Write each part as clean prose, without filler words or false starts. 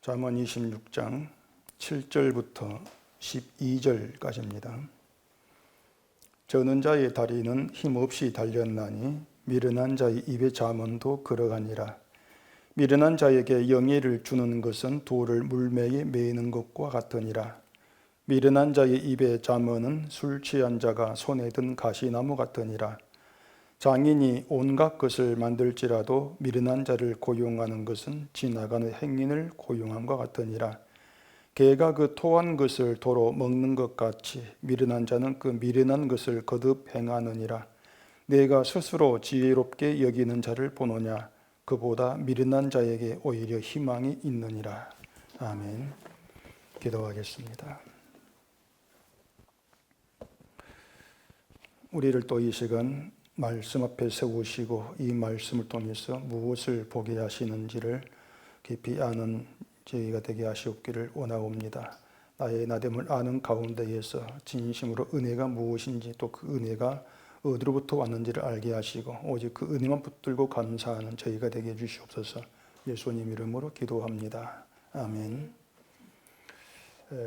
잠언 26장 7절부터 12절까지입니다. 저는 자의 다리는 힘없이 달렸나니 미련한 자의 입의 잠언도 그러하니라. 미련한 자에게 영예를 주는 것은 돌을 물매에 매이는 것과 같으니라. 미련한 자의 입의 잠언은 술 취한 자가 손에 든 가시나무 같으니라. 장인이 온갖 것을 만들지라도 미련한 자를 고용하는 것은 지나가는 행인을 고용함과 같으니라. 개가 그 토한 것을 도로 먹는 것 같이 미련한 자는 그 미련한 것을 거듭 행하느니라. 내가 스스로 지혜롭게 여기는 자를 보노냐. 그보다 미련한 자에게 오히려 희망이 있느니라. 아멘. 기도하겠습니다. 우리를 또 이 시간 말씀 앞에 세우시고 이 말씀을 통해서 무엇을 보게 하시는지를 깊이 아는 저희가 되게 하시옵기를 원하옵니다. 나의 나됨을 아는 가운데에서 진심으로 은혜가 무엇인지 또 그 은혜가 어디로부터 왔는지를 알게 하시고 오직 그 은혜만 붙들고 감사하는 저희가 되게 해주시옵소서. 예수님 이름으로 기도합니다. 아멘.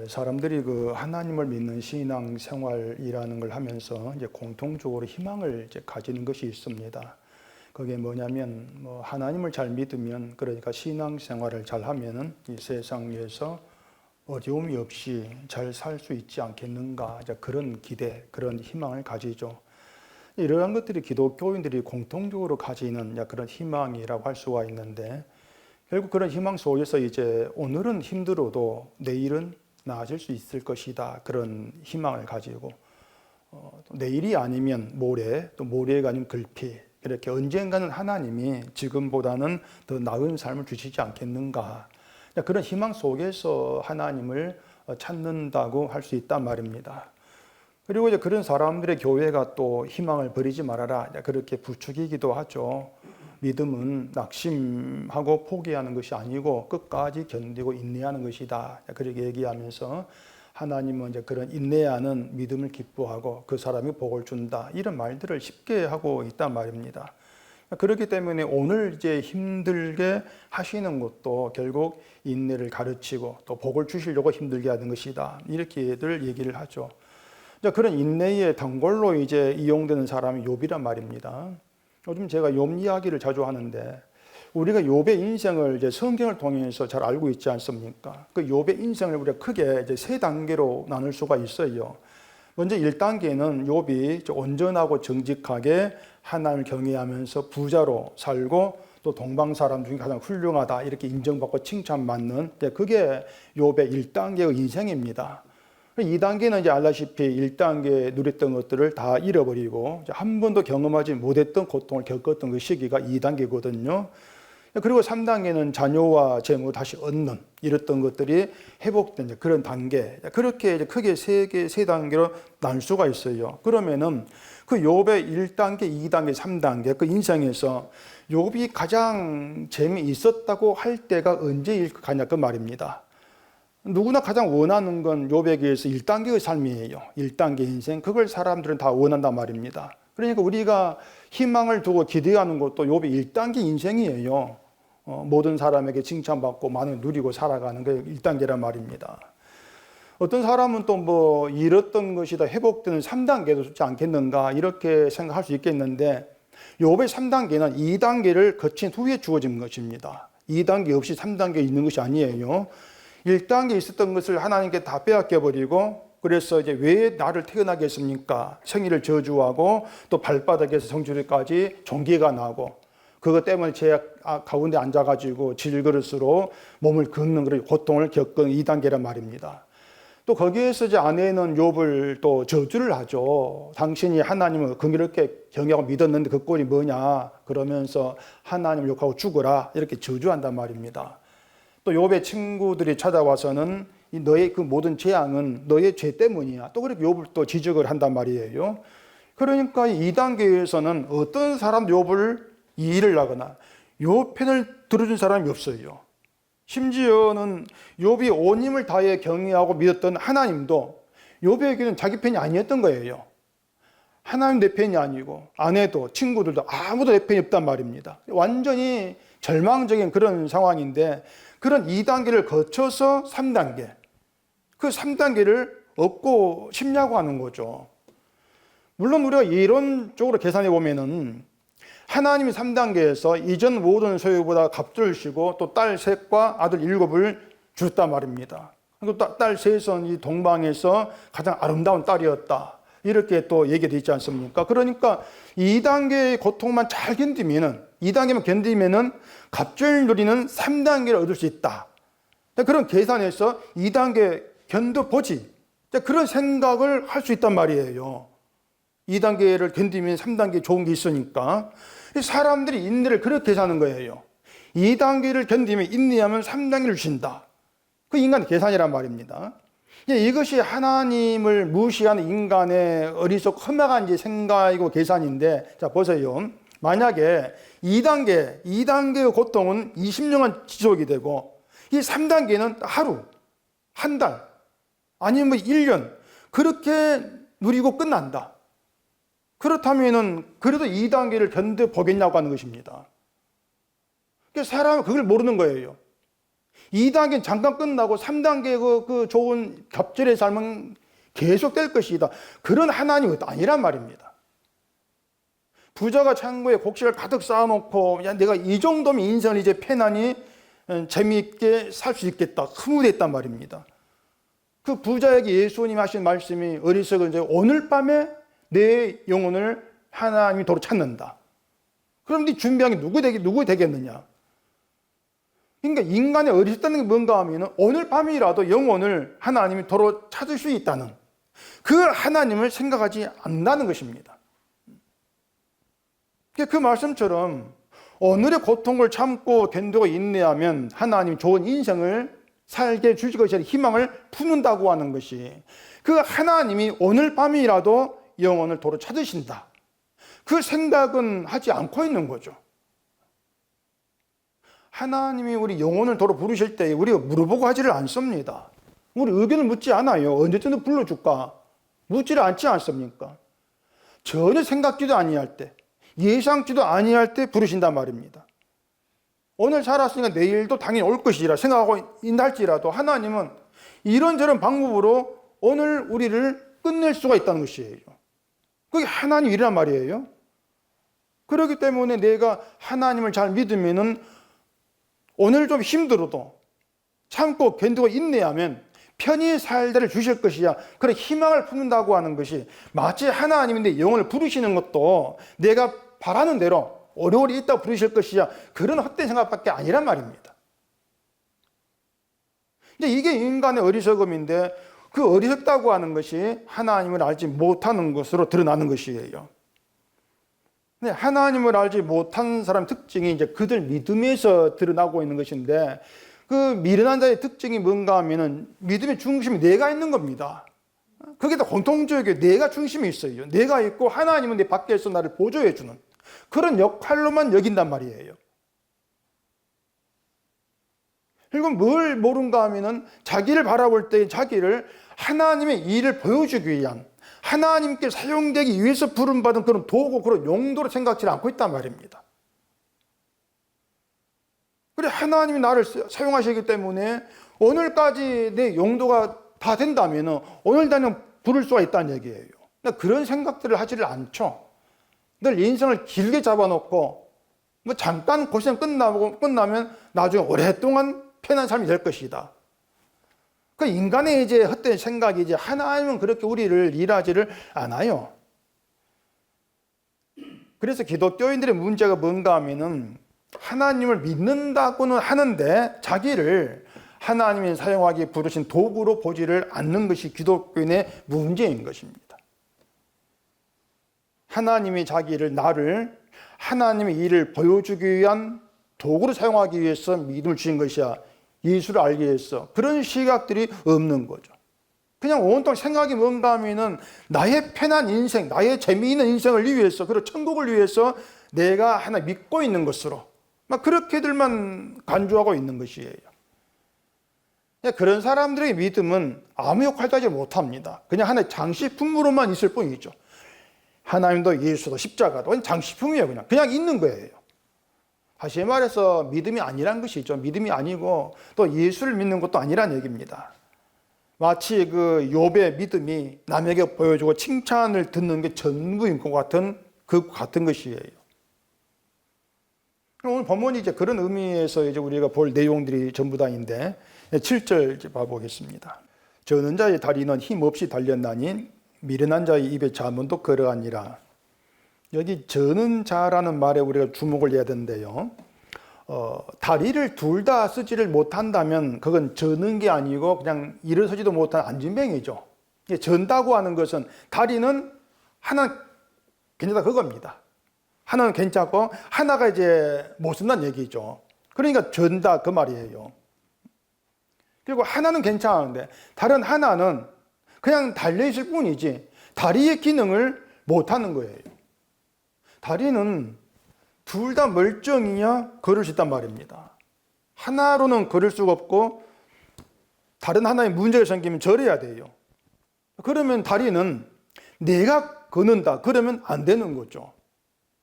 사람들이 그 하나님을 믿는 신앙 생활이라는 걸 하면서 이제 공통적으로 희망을 이제 가지는 것이 있습니다. 그게 뭐냐면 하나님을 잘 믿으면, 그러니까 신앙 생활을 잘 하면은 이 세상에서 어려움이 없이 잘 살 수 있지 않겠는가, 이제 그런 기대, 그런 희망을 가지죠. 이러한 것들이 기독교인들이 공통적으로 가지는 그런 희망이라고 할 수가 있는데, 결국 그런 희망 속에서 이제 오늘은 힘들어도 내일은 나아질 수 있을 것이다, 그런 희망을 가지고 내일이 아니면 모레, 또 모레가 아니면 글피, 이렇게 언젠가는 하나님이 지금보다는 더 나은 삶을 주시지 않겠는가, 그런 희망 속에서 하나님을 찾는다고 할 수 있단 말입니다. 그리고 이제 그런 사람들의 교회가 또 희망을 버리지 말아라, 그렇게 부추기기도 하죠. 믿음은 낙심하고 포기하는 것이 아니고 끝까지 견디고 인내하는 것이다, 그렇게 얘기하면서 하나님은 이제 그런 인내하는 믿음을 기뻐하고 그 사람이 복을 준다, 이런 말들을 쉽게 하고 있단 말입니다. 그렇기 때문에 오늘 이제 힘들게 하시는 것도 결국 인내를 가르치고 또 복을 주시려고 힘들게 하는 것이다, 이렇게들 얘기를 하죠. 그런 인내의 단골로 이제 이용되는 사람이 욥이란 말입니다. 요즘 제가 욥 이야기를 자주 하는데, 우리가 욥의 인생을 이제 성경을 통해서 잘 알고 있지 않습니까? 그 욥의 인생을 우리가 크게 이제 세 단계로 나눌 수가 있어요. 먼저 1단계는 욥이 온전하고 정직하게 하나님을 경외하면서 부자로 살고 또 동방 사람 중에 가장 훌륭하다, 이렇게 인정받고 칭찬받는, 그게 욥의 1단계의 인생입니다. 2단계는 이제 알다시피 1단계 누렸던 것들을 다 잃어버리고 한 번도 경험하지 못했던 고통을 겪었던 그 시기가 2단계거든요. 그리고 3단계는 자녀와 재물 다시 얻는, 잃었던 것들이 회복된 그런 단계. 그렇게 이제 크게 세 단계로 나눌 수가 있어요. 그러면은 그 욥의 1단계, 2단계, 3단계 그 인생에서 욥이 가장 재미있었다고 할 때가 언제일 가냐, 그 말입니다. 누구나 가장 원하는 건 욥에게서 1단계의 삶이에요. 1단계 인생. 그걸 사람들은 다 원한단 말입니다. 그러니까 우리가 희망을 두고 기대하는 것도 욥의 1단계 인생이에요. 모든 사람에게 칭찬받고 많은 누리고 살아가는 게 1단계란 말입니다. 어떤 사람은 또 잃었던 것이 다 회복되는 3단계도 좋지 않겠는가, 이렇게 생각할 수 있겠는데, 욥의 3단계는 2단계를 거친 후에 주어진 것입니다. 2단계 없이 3단계 있는 것이 아니에요. 1단계에 있었던 것을 하나님께 다 빼앗겨버리고, 그래서 이제 왜 나를 태어나게 했습니까? 생일을 저주하고 또 발바닥에서 성주리까지 종기가 나고, 그것 때문에 제 가운데 앉아가지고 질그릇으로 몸을 긁는 그런 고통을 겪은 2단계란 말입니다. 또 거기에서 이제 아내는 욥을 또 저주를 하죠. 당신이 하나님을 긍휼롭게 경외하고 믿었는데 그 꼴이 뭐냐, 그러면서 하나님을 욕하고 죽어라, 이렇게 저주한단 말입니다. 또 욥의 친구들이 찾아와서는 너의 그 모든 재앙은 너의 죄 때문이야, 또 그렇게 욥을 또 지적을 한단 말이에요. 그러니까 2단계에서는 어떤 사람도 욥을 이의를 하거나 욥 편을 들어준 사람이 없어요. 심지어는 욥이 온 힘을 다해 경외하고 믿었던 하나님도 욥에게는 자기 편이 아니었던 거예요. 하나님 내 편이 아니고 아내도 친구들도 아무도 내 편이 없단 말입니다. 완전히 절망적인 그런 상황인데 그런 2단계를 거쳐서 3단계, 그 3단계를 얻고 싶냐고 하는 거죠. 물론 우리가 이론적으로 계산해 보면은 하나님이 3단계에서 이전 모든 소유보다 값을 주시고 또 딸 셋과 아들 7을 주셨단 말입니다. 그리고 딸 셋은 이 동방에서 가장 아름다운 딸이었다. 이렇게 또 얘기되어 있지 않습니까? 그러니까 2단계의 고통만 잘 견디면은, 2단계만 견디면은 갑절을 누리는 3단계를 얻을 수 있다. 그런 계산에서 2단계 견뎌보지. 그런 생각을 할 수 있단 말이에요. 2단계를 견디면 3단계 좋은 게 있으니까. 사람들이 인내를 그렇게 사는 거예요. 2단계를 견디면 인내하면 3단계를 주신다. 그 인간의 계산이란 말입니다. 이것이 하나님을 무시하는 인간의 어리석 험악한 생각이고 계산인데, 자, 보세요. 만약에 2단계의 고통은 20년간 지속이 되고, 이 3단계는 하루, 한 달, 아니면 1년, 그렇게 누리고 끝난다. 그렇다면은, 그래도 2단계를 견뎌보겠냐고 하는 것입니다. 사람은 그걸 모르는 거예요. 2단계는 잠깐 끝나고 3단계 그 좋은 갑절의 삶은 계속될 것이다. 그런 하나님은 아니란 말입니다. 부자가 창고에 곡식을 가득 쌓아놓고, 야, 내가 이 정도면 인생을 이제 편안히 재미있게 살 수 있겠다. 흐뭇했단 말입니다. 그 부자에게 예수님이 하신 말씀이 어리석은 이제 오늘 밤에 내 영혼을 하나님이 도로 찾는다. 그럼 네 준비한 게 누구 되겠느냐? 그러니까 인간의 어리석다는 게 뭔가 하면 오늘 밤이라도 영혼을 하나님이 도로 찾을 수 있다는 그 하나님을 생각하지 않는다는 것입니다. 그 말씀처럼 오늘의 고통을 참고 견디고 인내하면 하나님이 좋은 인생을 살게 주실 것이라 희망을 품는다고 하는 것이, 그 하나님이 오늘 밤이라도 영혼을 도로 찾으신다. 그 생각은 하지 않고 있는 거죠. 하나님이 우리 영혼을 도로 부르실 때 우리가 물어보고 하지를 않습니다. 우리 의견을 묻지 않아요. 언제쯤 불러줄까? 묻지를 않지 않습니까? 전혀 생각지도 아니할 때, 예상치도 아니할 때 부르신단 말입니다. 오늘 살았으니까 내일도 당연히 올 것이라 생각하고 있할지라도 하나님은 이런저런 방법으로 오늘 우리를 끝낼 수가 있다는 것이에요. 그게 하나님 일이란 말이에요. 그렇기 때문에 내가 하나님을 잘 믿으면은 오늘 좀 힘들어도 참고 견디고 인내하면 편히 살다를 주실 것이야. 그런 희망을 품는다고 하는 것이 마치 하나님이 내 영혼을 부르시는 것도 내가 바라는 대로 오래오래 있다 부르실 것이야. 그런 헛된 생각밖에 아니란 말입니다. 이게 인간의 어리석음인데 그 어리석다고 하는 것이 하나님을 알지 못하는 것으로 드러나는 것이에요. 근데 하나님을 알지 못하는 사람 특징이 이제 그들 믿음에서 드러나고 있는 것인데, 그 미련한 자의 특징이 뭔가 하면은 믿음의 중심이 내가 있는 겁니다. 그게 다 공통적이게 내가 중심이 있어요. 내가 있고 하나님은 내 밖에서 나를 보조해 주는 그런 역할로만 여긴단 말이에요. 그리고 뭘 모른가 하면은 자기를 바라볼 때 자기를 하나님의 일을 보여주기 위한, 하나님께 사용되기 위해서 부름받은 그런 도구, 그런 용도로 생각지 않고 있단 말입니다. 그래, 하나님이 나를 사용하시기 때문에 오늘까지 내 용도가 다 된다면 오늘 다는 부를 수가 있다는 얘기예요. 그런 생각들을 하지를 않죠. 늘 인생을 길게 잡아놓고 뭐 잠깐 고생 끝나면 나중에 오랫동안 편한 삶이 될 것이다. 그 인간의 이제 헛된 생각이 이제 하나님은 그렇게 우리를 일하지를 않아요. 그래서 기독교인들의 문제가 뭔가 하면은 하나님을 믿는다고는 하는데 자기를 하나님이 사용하기 부르신 도구로 보지를 않는 것이 기독교인의 문제인 것입니다. 하나님이 나를 하나님의 일을 보여주기 위한 도구로 사용하기 위해서 믿음을 주신 것이야. 예수를 알기 위해서. 그런 시각들이 없는 거죠. 그냥 온통 생각이 뭔가 하면은 나의 편한 인생, 나의 재미있는 인생을 위해서, 그리고 천국을 위해서 내가 하나 믿고 있는 것으로 막 그렇게들만 간주하고 있는 것이에요. 그런 사람들의 믿음은 아무 역할도 하지 못합니다. 그냥 하나의 장식품으로만 있을 뿐이죠. 하나님도 예수도 십자가도 장식품이에요. 그냥 있는 거예요. 다시 말해서 믿음이 아니란 것이죠. 믿음이 아니고 또 예수를 믿는 것도 아니란 얘기입니다. 마치 그 욥의 믿음이 남에게 보여주고 칭찬을 듣는 게 전부인 것 같은 그 같은 것이에요. 오늘 본문이 이제 그런 의미에서 이제 우리가 볼 내용들이 전부 다인데 7절 이제 봐보겠습니다. 저는 자의 다리는 힘없이 달렸나니 미련한 자의 입에 자문도 그러하니라. 여기 저는 자라는 말에 우리가 주목을 해야 되는데요. 다리를 둘 다 쓰지를 못한다면 그건 저는 게 아니고 그냥 일어서지도 못한 안진뱅이죠. 전다고 하는 것은 다리는 하나 괜찮다 그겁니다. 하나는 괜찮고 하나가 이제 못 쓴다는 얘기죠. 그러니까 전다 그 말이에요. 그리고 하나는 괜찮은데 다른 하나는 그냥 달려있을 뿐이지 다리의 기능을 못하는 거예요. 다리는 둘 다 멀쩡해야 걸을 수 있단 말입니다. 하나로는 걸을 수가 없고 다른 하나의 문제가 생기면 절해야 돼요. 그러면 다리는 내가 걷는다 그러면 안 되는 거죠.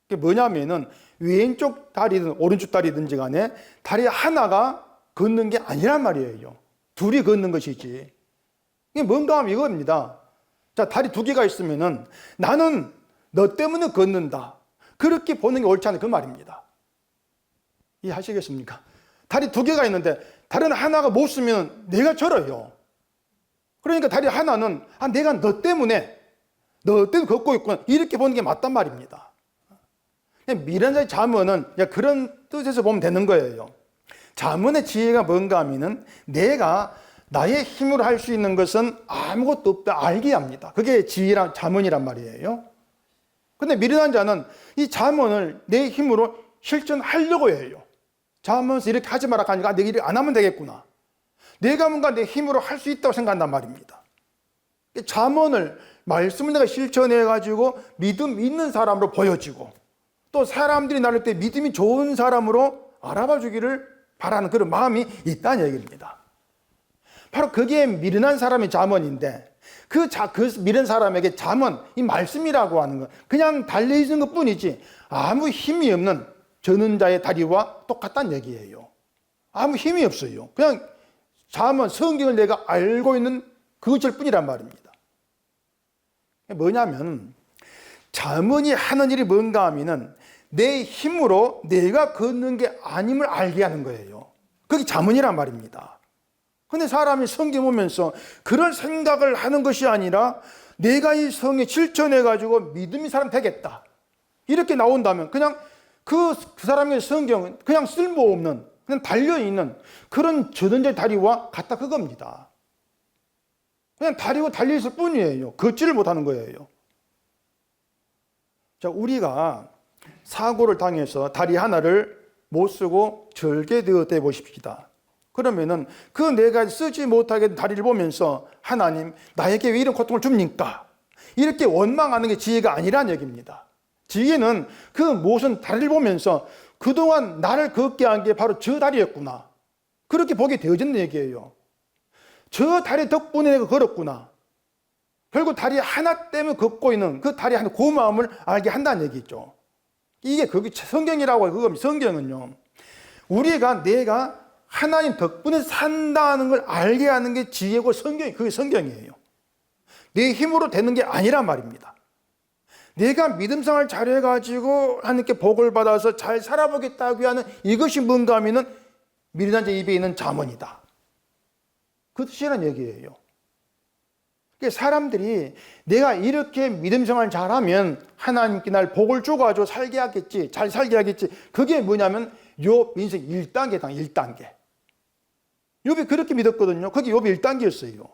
그게 뭐냐면은 왼쪽 다리든 오른쪽 다리든지 간에 다리 하나가 걷는 게 아니란 말이에요. 둘이 걷는 것이지. 이게 뭔가 하면 이겁니다. 자, 다리 두 개가 있으면은 나는 너 때문에 걷는다. 그렇게 보는 게 옳지 않은 그 말입니다. 이해하시겠습니까? 다리 두 개가 있는데 다른 하나가 못 쓰면 내가 절어요. 그러니까 다리 하나는 내가 너 때문에 걷고 있구나 이렇게 보는 게 맞단 말입니다. 미련자의 잠언은 그런 뜻에서 보면 되는 거예요. 잠언의 지혜가 뭔가 하면은 내가 나의 힘으로 할 수 있는 것은 아무것도 없다 알게 합니다. 그게 지혜랑 잠언이란 말이에요. 근데 미련한 자는 이 잠언을 내 힘으로 실천하려고 해요. 잠언에서 이렇게 하지 마라 하니까 내가 이렇게 안 하면 되겠구나. 내가 뭔가 내 힘으로 할 수 있다고 생각한단 말입니다. 잠언을 말씀을 내가 실천해 가지고 믿음 있는 사람으로 보여지고 또 사람들이 나를 때 믿음이 좋은 사람으로 알아봐 주기를 바라는 그런 마음이 있다는 얘기입니다. 바로 그게 미련한 사람의 잠언인데 그 미련한 사람에게 잠언, 이 말씀이라고 하는 건 그냥 달려있는 것 뿐이지 아무 힘이 없는 저는 자의 다리와 똑같다는 얘기예요. 아무 힘이 없어요. 그냥 잠언, 성경을 내가 알고 있는 그것일 뿐이란 말입니다. 뭐냐면 잠언이 하는 일이 뭔가 하면은 내 힘으로 내가 걷는 게 아님을 알게 하는 거예요. 그게 잠언이란 말입니다. 근데 사람이 성경 보면서 그런 생각을 하는 것이 아니라 내가 이 성에 실천해가지고 믿음이 사람 되겠다. 이렇게 나온다면 그냥 그 사람의 성경은 그냥 쓸모없는, 그냥 달려있는 그런 저던자의 다리와 같다 그겁니다. 그냥 다리고 달려있을 뿐이에요. 걷지를 못하는 거예요. 자, 우리가 사고를 당해서 다리 하나를 못 쓰고 절개되었다 보십시다. 그러면은 그 내가 쓰지 못하게 다리를 보면서 하나님 나에게 왜 이런 고통을 줍니까? 이렇게 원망하는 게 지혜가 아니란 얘기입니다. 지혜는 그 무슨 다리를 보면서 그동안 나를 걷게 한 게 바로 저 다리였구나. 그렇게 보게 되어지는 얘기예요. 저 다리 덕분에 내가 걸었구나. 결국 다리 하나 때문에 걷고 있는 그 다리 하나 고마움을 알게 한다는 얘기죠. 이게 그게 성경이라고 해요. 그겁니다. 성경은요. 우리가 내가 하나님 덕분에 산다는 걸 알게 하는 게 지혜고 그게 성경이에요. 내 힘으로 되는 게 아니란 말입니다. 내가 믿음생활 잘해가지고 하나님께 복을 받아서 잘 살아보겠다고 하는 이것이 뭔가 하면은 미련한 자 입에 있는 잠언이다. 그 뜻이라는 얘기예요. 사람들이 내가 이렇게 믿음생활 잘하면 하나님께 날 복을 줘가지고 살게 하겠지, 잘 살게 하겠지. 그게 뭐냐면 욥 인생 1단계다, 1단계. 욥이 그렇게 믿었거든요. 그게 욥이 1단계였어요.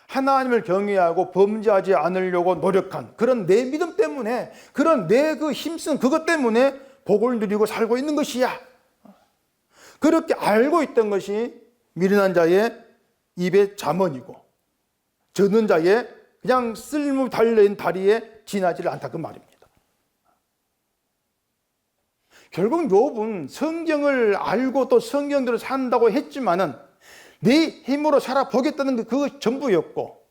하나님을 경외하고 범죄하지 않으려고 노력한 그런 내 믿음 때문에, 그런 내 그 힘쓴 그것 때문에 복을 누리고 살고 있는 것이야. 그렇게 알고 있던 것이 미련한 자의 입의 잠언이고 젖는 자의 그냥 쓸모 달려있는 다리에 지나지를 않다 그 말입니다. 결국 욥은 성경을 알고 또 성경대로 산다고 했지만은 내 힘으로 살아보겠다는 게 그거 전부였고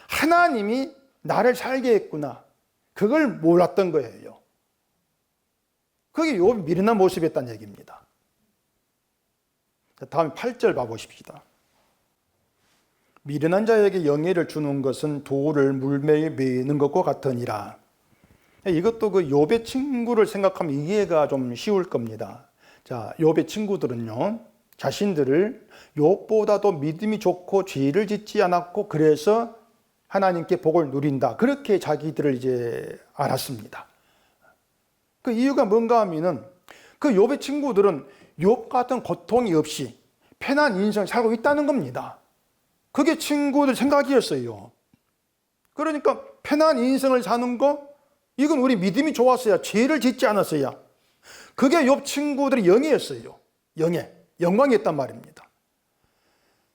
하나님이 나를 살게 했구나 그걸 몰랐던 거예요. 그게 욥이 미련한 모습이었다는 얘기입니다. 다음 8절 봐보십시다. 미련한 자에게 영예를 주는 것은 돌을 물매에 매는 것과 같으니라. 이것도 그 욥의 친구를 생각하면 이해가 좀 쉬울 겁니다. 자, 욥의 친구들은요, 자신들을 욥보다도 믿음이 좋고 죄를 짓지 않았고 그래서 하나님께 복을 누린다, 그렇게 자기들을 이제 알았습니다. 그 이유가 뭔가 하면은 그 욥의 친구들은 욥 같은 고통이 없이 편한 인생을 살고 있다는 겁니다. 그게 친구들 생각이었어요. 그러니까 편한 인생을 사는 거, 이건 우리 믿음이 좋았어야, 죄를 짓지 않았어야. 그게 욥 친구들의 영예였어요. 영광이었단 말입니다.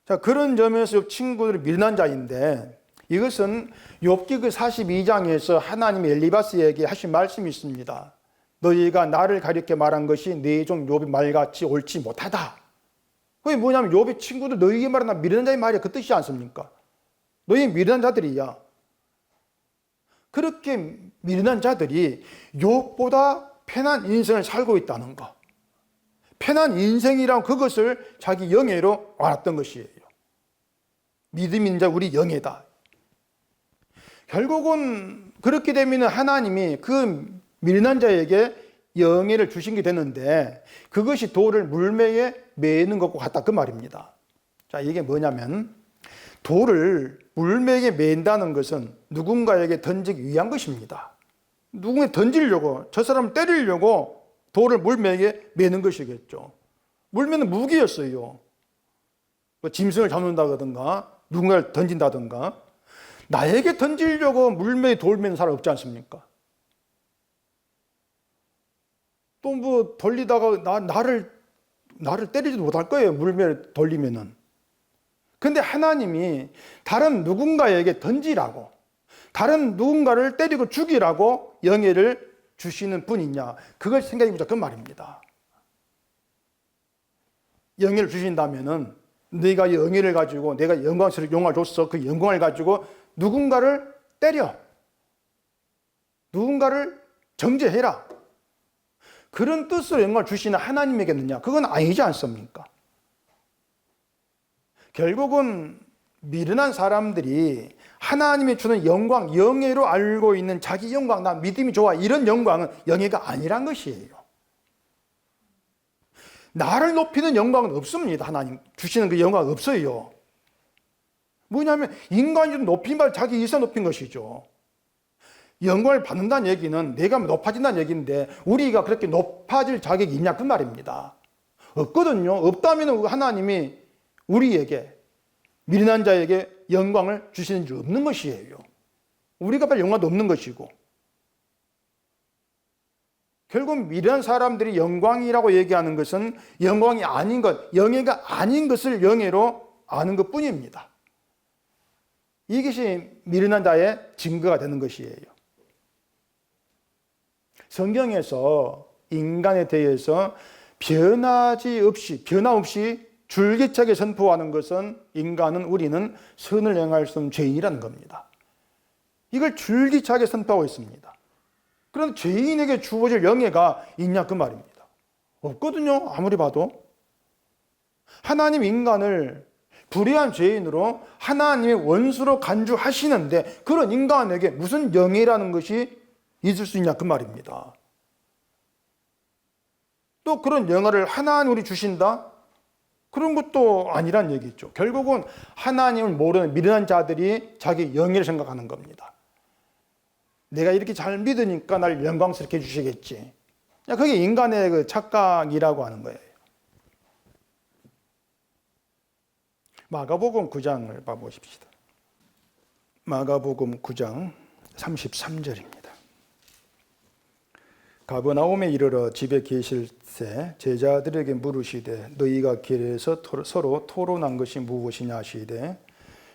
자, 그런 점에서 욥 친구들이 미련한 자인데, 이것은 욥기 그 42장에서 하나님이 엘리바스에게 하신 말씀이 있습니다. 너희가 나를 가리켜 말한 것이 네 종 욥이 말같이 옳지 못하다. 그게 뭐냐면 욥의 친구들 너희에게 말하는 미련한 자의 말이야, 그 뜻이지 않습니까? 너희 미련한 자들이야. 그렇게 미련한 자들이 욥보다 편한 인생을 살고 있다는 거, 편한 인생이란 그것을 자기 영예로 알았던 것이에요. 믿음 있는 자 우리 영예다. 결국은 그렇게 되면 하나님이 그 미련한 자에게 영예를 주신 게 되는데, 그것이 돌을 물매에 매는 것과 같다, 그 말입니다. 자, 이게 뭐냐면 돌을 물매에 맨다는 것은 누군가에게 던지기 위한 것입니다. 누군가에 던지려고, 저 사람을 때리려고 돌을 물매에 매는 것이겠죠. 물매는 무기였어요. 짐승을 잡는다든가 누군가를 던진다든가. 나에게 던지려고 물매에 돌 매는 사람 없지 않습니까? 또 뭐 돌리다가 나를 때리지도 못할 거예요, 물매를 돌리면은. 근데 하나님이 다른 누군가에게 던지라고, 다른 누군가를 때리고 죽이라고 영예를 주시는 분이냐, 그걸 생각해 보자, 그 말입니다. 영예를 주신다면은 네가 영예를 가지고, 내가 영광스럽게 영광을 줬어, 그 영광을 가지고 누군가를 때려, 누군가를 정죄해라, 그런 뜻으로 영광을 주시는 하나님에게는요, 그건 아니지 않습니까? 결국은 미련한 사람들이 하나님이 주는 영광, 영예로 알고 있는 자기 영광, 나 믿음이 좋아, 이런 영광은 영예가 아니란 것이에요. 나를 높이는 영광은 없습니다. 하나님 주시는 그 영광은 없어요. 뭐냐면 인간이 높인 말 자기 이사 높인 것이죠. 영광을 받는다는 얘기는 내가 높아진다는 얘기인데, 우리가 그렇게 높아질 자격이 있냐, 그 말입니다. 없거든요. 없다면 하나님이 우리에게, 미련한 자에게 영광을 주시는 줄 없는 것이에요. 우리가 빨리 영광도 없는 것이고. 결국 미련한 사람들이 영광이라고 얘기하는 것은 영광이 아닌 것, 영예가 아닌 것을 영예로 아는 것 뿐입니다. 이것이 미련한 자의 증거가 되는 것이에요. 성경에서 인간에 대해서 변화 없이 줄기차게 선포하는 것은, 우리는 선을 행할 수 없는 죄인이라는 겁니다. 이걸 줄기차게 선포하고 있습니다. 그런데 죄인에게 주어질 영예가 있냐, 그 말입니다. 없거든요, 아무리 봐도. 하나님 인간을 불의한 죄인으로 하나님의 원수로 간주하시는데, 그런 인간에게 무슨 영예라는 것이 있을 수 있냐, 그 말입니다. 또 그런 영예를 하나님이 주신다? 그런 것도 아니란 얘기죠. 결국은 하나님을 모르는 미련한 자들이 자기 영예를 생각하는 겁니다. 내가 이렇게 잘 믿으니까 날 영광스럽게 해주시겠지. 그게 인간의 그 착각이라고 하는 거예요. 마가복음 9장을 봐보십시다. 마가복음 9장 33절입니다. 가버나움에 이르러 집에 계실 때 제자들에게 물으시되 너희가 길에서 서로 토론한 것이 무엇이냐 하시되,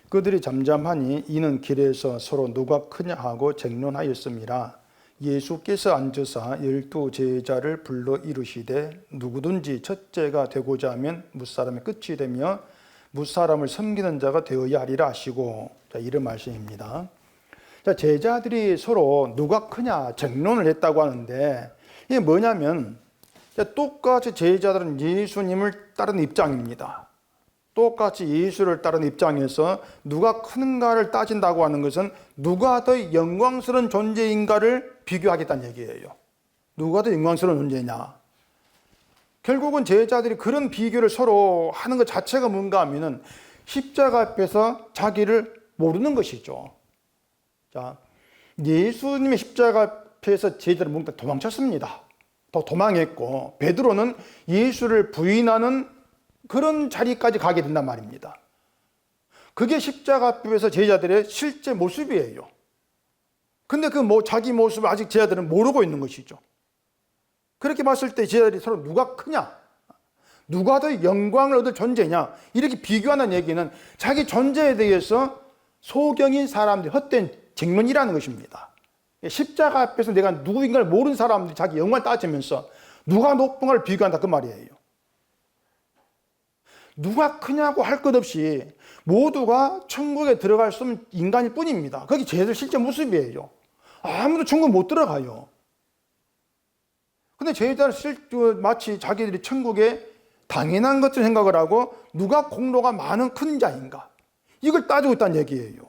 그들이 잠잠하니 이는 길에서 서로 누가 크냐 하고 쟁론하였음이라. 예수께서 앉으사 12 제자를 불러 이르시되 누구든지 첫째가 되고자 하면 뭇사람의 끝이 되며 뭇사람을 섬기는 자가 되어야 하리라 하시고, 이런 말씀입니다. 제자들이 서로 누가 크냐 쟁론을 했다고 하는데, 이게 뭐냐면 똑같이 제자들은 예수님을 따르는 입장입니다. 똑같이 예수를 따르는 입장에서 누가 크는가를 따진다고 하는 것은 누가 더 영광스러운 존재인가를 비교하겠다는 얘기예요. 누가 더 영광스러운 존재냐. 결국은 제자들이 그런 비교를 서로 하는 것 자체가 뭔가 하면은 십자가 앞에서 자기를 모르는 것이죠. 자, 예수님의 십자가 앞에서 제자들은 뭔가 도망쳤습니다. 또 도망했고, 베드로는 예수를 부인하는 그런 자리까지 가게 된단 말입니다. 그게 십자가 앞에서 제자들의 실제 모습이에요. 근데 그 자기 모습을 아직 제자들은 모르고 있는 것이죠. 그렇게 봤을 때 제자들이 서로 누가 크냐, 누가 더 영광을 얻을 존재냐, 이렇게 비교하는 얘기는 자기 존재에 대해서 소경인 사람들이 헛된 쟁론이라는 것입니다. 십자가 앞에서 내가 누구인가를 모르는 사람들이 자기 영광을 따지면서 누가 높은가를 비교한다, 그 말이에요. 누가 크냐고 할 것 없이 모두가 천국에 들어갈 수 없는 인간일 뿐입니다. 그게 제자들 실제 모습이에요. 아무도 천국 못 들어가요. 근데 제자들은 마치 자기들이 천국에 당연한 것처럼 생각을 하고 누가 공로가 많은 큰 자인가, 이걸 따지고 있다는 얘기예요.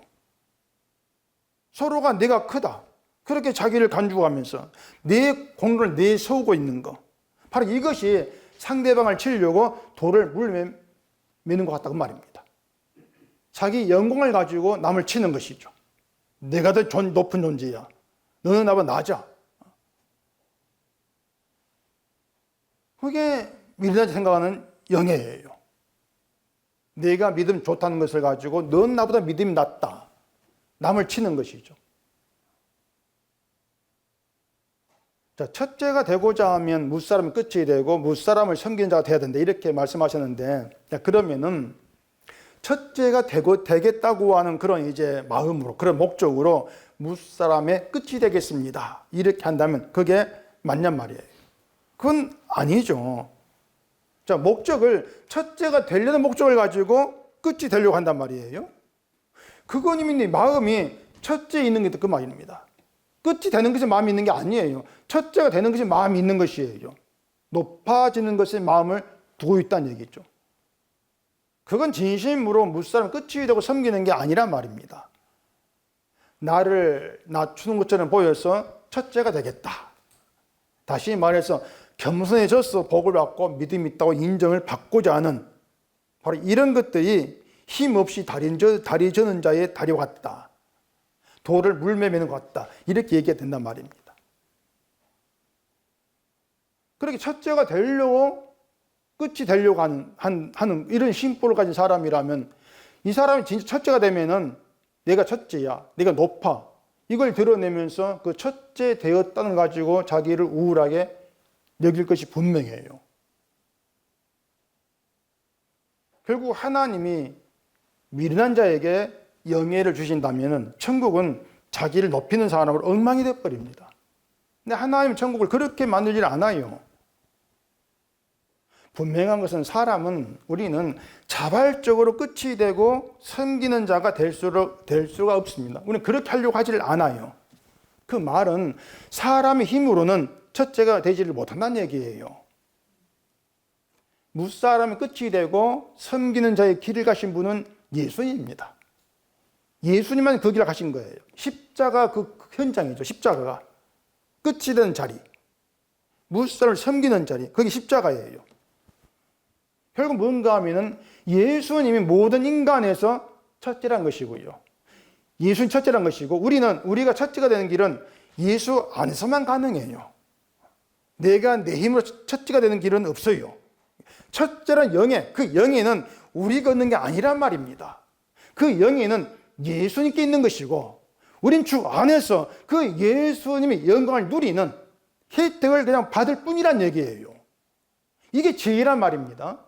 서로가 내가 크다, 그렇게 자기를 간주하면서 내 공로를 내세우고 있는 것, 바로 이것이 상대방을 치려고 돌을 물에 매는 것 같다고 말입니다. 자기 영광을 가지고 남을 치는 것이죠. 내가 더 높은 존재야, 너는 나보다 낮아. 그게 미련하게 생각하는 영예예요. 내가 믿음 좋다는 것을 가지고 넌 나보다 믿음이 낮다, 남을 치는 것이죠. 자, 첫째가 되고자 하면 무사람이 끝이 되고 무사람을 섬기는 자가 돼야 된다, 이렇게 말씀하셨는데, 그러면은 첫째가 되겠다고 하는 그런 이제 마음으로, 그런 목적으로 무사람의 끝이 되겠습니다, 이렇게 한다면 그게 맞냔 말이에요. 그건 아니죠. 자, 목적을, 첫째가 되려는 목적을 가지고 끝이 되려고 한단 말이에요. 그건 이미 네 마음이 첫째에 있는 게 그 말입니다. 끝이 되는 것이 마음이 있는 게 아니에요. 첫째가 되는 것이 마음이 있는 것이에요. 높아지는 것에 마음을 두고 있다는 얘기죠. 그건 진심으로 무사람 끝이 되고 섬기는 게 아니란 말입니다. 나를 낮추는 것처럼 보여서 첫째가 되겠다. 다시 말해서 겸손해져서 복을 받고 믿음 있다고 인정을 받고자 하는, 바로 이런 것들이 힘없이 다리 저는 자의 다리와 같다, 돌을 물매 매는 것 같다, 이렇게 얘기가 된단 말입니다. 그렇게 첫째가 되려고, 끝이 되려고 하는 이런 심보를 가진 사람이라면, 이 사람이 진짜 첫째가 되면은 내가 첫째야, 내가 높아, 이걸 드러내면서 그 첫째 되었다는 걸 가지고 자기를 우울하게 여길 것이 분명해요. 결국 하나님이 미련한 자에게 영예를 주신다면 천국은 자기를 높이는 사람으로 엉망이 되어버립니다. 근데 하나님 천국을 그렇게 만들지 않아요. 분명한 것은 우리는 자발적으로 끝이 되고 섬기는 자가 될 수가 없습니다. 우리는 그렇게 하려고 하지를 않아요. 그 말은 사람의 힘으로는 첫째가 되지를 못한다는 얘기예요. 무사람이 끝이 되고 섬기는 자의 길을 가신 분은 예수님입니다. 예수님만 그 길을 가신 거예요. 십자가 그 현장이죠. 십자가가 끝이 되는 자리, 무사람을 섬기는 자리, 그게 십자가예요. 결국 뭔가 하면은 예수님이 모든 인간에서 첫째란 것이고요. 예수님 첫째란 것이고, 우리가 첫째가 되는 길은 예수 안에서만 가능해요. 내가 내 힘으로 첫째가 되는 길은 없어요. 첫째란 영예, 그 영예는 우리가 얻는 게 아니란 말입니다. 그 영예는 예수님께 있는 것이고, 우린 주 안에서 그 예수님의 영광을 누리는 혜택을 그냥 받을 뿐이란 얘기예요. 이게 제의란 말입니다.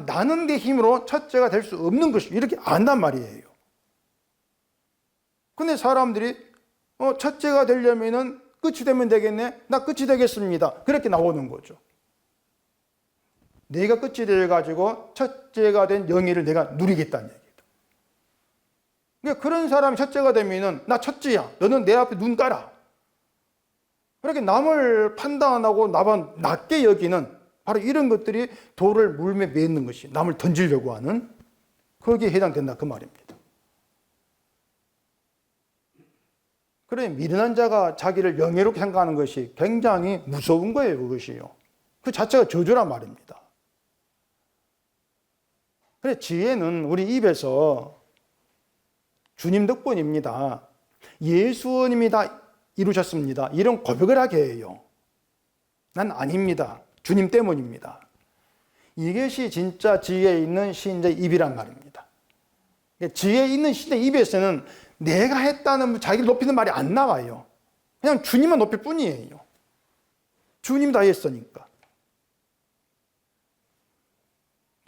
나는 내 힘으로 첫째가 될 수 없는 것이, 이렇게 안단 말이에요. 근데 사람들이 첫째가 되려면은 끝이 되면 되겠네, 나 끝이 되겠습니다, 그렇게 나오는 거죠. 내가 끝이 돼가지고 첫째가 된 영예를 내가 누리겠다는 얘기다. 그러니까 그런 사람이 첫째가 되면은 나 첫째야, 너는 내 앞에 눈 깔아, 그렇게 남을 판단하고 나만 낮게 여기는 바로 이런 것들이 돌을 물매 맺는 것이 남을 던지려고 하는 거기에 해당된다 그 말입니다. 그래 미련한 자가 자기를 영예롭게 생각하는 것이 굉장히 무서운 거예요. 그것이요. 그 자체가 저주란 말입니다. 그래 지혜는 우리 입에서 주님 덕분입니다. 예수님이 다 이루셨습니다. 이런 고백을 하게 해요. 난 아닙니다. 주님 때문입니다. 이것이 진짜 지혜 있는 시인자의 입이란 말입니다. 지혜 있는 시인자의 입에서는 내가 했다는 자기를 높이는 말이 안 나와요. 그냥 주님만 높일 뿐이에요. 주님 다 했으니까.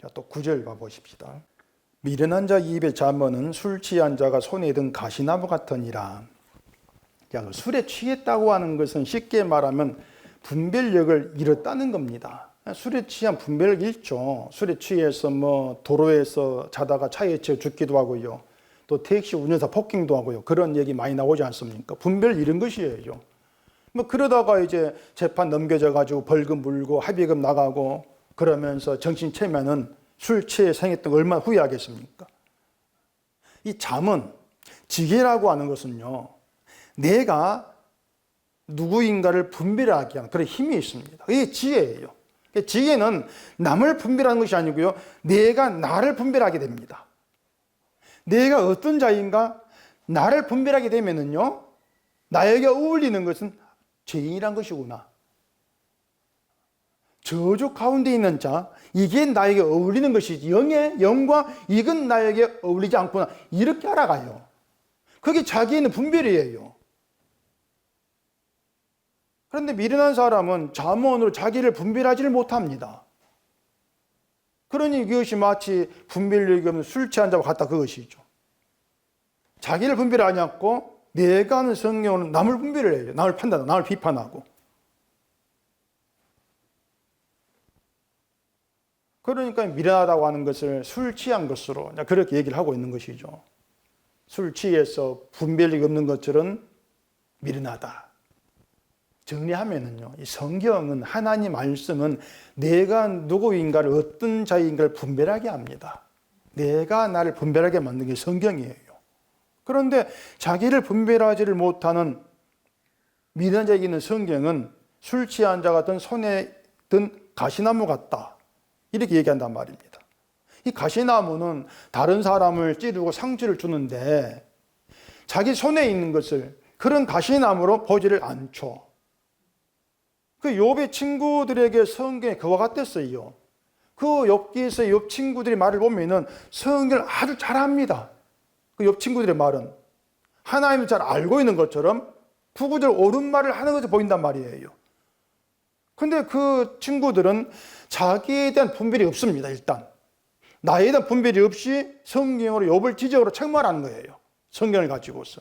자, 또 9절 봐보십시다. 미련한 자 입의 잠언은 술 취한 자가 손에 든 가시나무 같으니라. 술에 취했다고 하는 것은 쉽게 말하면 분별력을 잃었다는 겁니다. 술에 취한 분별을 잃죠. 술에 취해서 도로에서 자다가 차에 치여 죽기도 하고요. 또 택시 운전사 폭행도 하고요. 그런 얘기 많이 나오지 않습니까? 분별을 잃은 것이에요. 그러다가 이제 재판 넘겨져 가지고 벌금 물고 합의금 나가고 그러면서 정신 차리면은 술 취해 생했던 거 얼마나 후회하겠습니까? 이 잠은 지혜라고 하는 것은요. 내가 누구인가를 분별하게 하는 그런 힘이 있습니다. 이게 지혜예요. 지혜는 남을 분별하는 것이 아니고요. 내가 나를 분별하게 됩니다. 내가 어떤 자인가 나를 분별하게 되면은요. 나에게 어울리는 것은 죄인이란 것이구나. 저주 가운데 있는 자, 이게 나에게 어울리는 것이지 영과 이건 나에게 어울리지 않구나. 이렇게 알아가요. 그게 자기의 분별이에요. 그런데 미련한 사람은 잠언으로 자기를 분별하지를 못합니다. 그러니 이것이 마치 분별력이 없는 술 취한 자와 같다 그것이죠. 자기를 분별하지 않고 내가 하는 성경은 남을 분별을 해요. 남을 판단하고 남을 비판하고. 그러니까 미련하다고 하는 것을 술 취한 것으로 그렇게 얘기를 하고 있는 것이죠. 술 취해서 분별력이 없는 것들은 미련하다. 정리하면은요, 이 성경은 하나님 말씀은 내가 누구인가를 어떤 자인가를 분별하게 합니다. 내가 나를 분별하게 만든 게 성경이에요. 그런데 자기를 분별하지를 못하는 미련한 자에게 있는 성경은 술 취한 자 같은 손에 든 가시나무 같다. 이렇게 얘기한단 말입니다. 이 가시나무는 다른 사람을 찌르고 상처를 주는데 자기 손에 있는 것을 그런 가시나무로 보지를 않죠. 그 욥의 친구들에게 성경에 그와 같았어요. 그 욥기에서 욥 친구들의 말을 보면은 성경을 아주 잘합니다. 그 욥 친구들의 말은 하나님을 잘 알고 있는 것처럼 구구절 옳은 말을 하는 것이 보인단 말이에요. 근데 그 친구들은 자기에 대한 분별이 없습니다. 일단 나에 대한 분별이 없이 성경으로 욥을 지적으로 책망하는 거예요. 성경을 가지고서.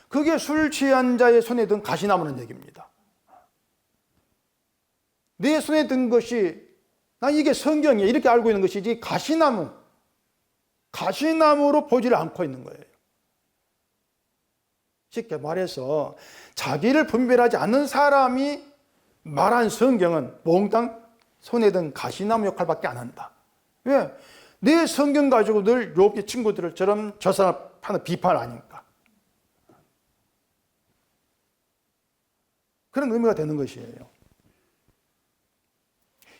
그게 술 취한 자의 손에 든 가시나무는 얘기입니다. 내 손에 든 것이 난 이게 성경이야 이렇게 알고 있는 것이지 가시나무로 보지를 않고 있는 거예요. 쉽게 말해서 자기를 분별하지 않는 사람이 말한 성경은 몽땅 손에 든 가시나무 역할밖에 안 한다. 왜? 내 성경 가지고 늘 욥기 친구들처럼 저 사람 하는 비판을 하니까. 그런 의미가 되는 것이에요.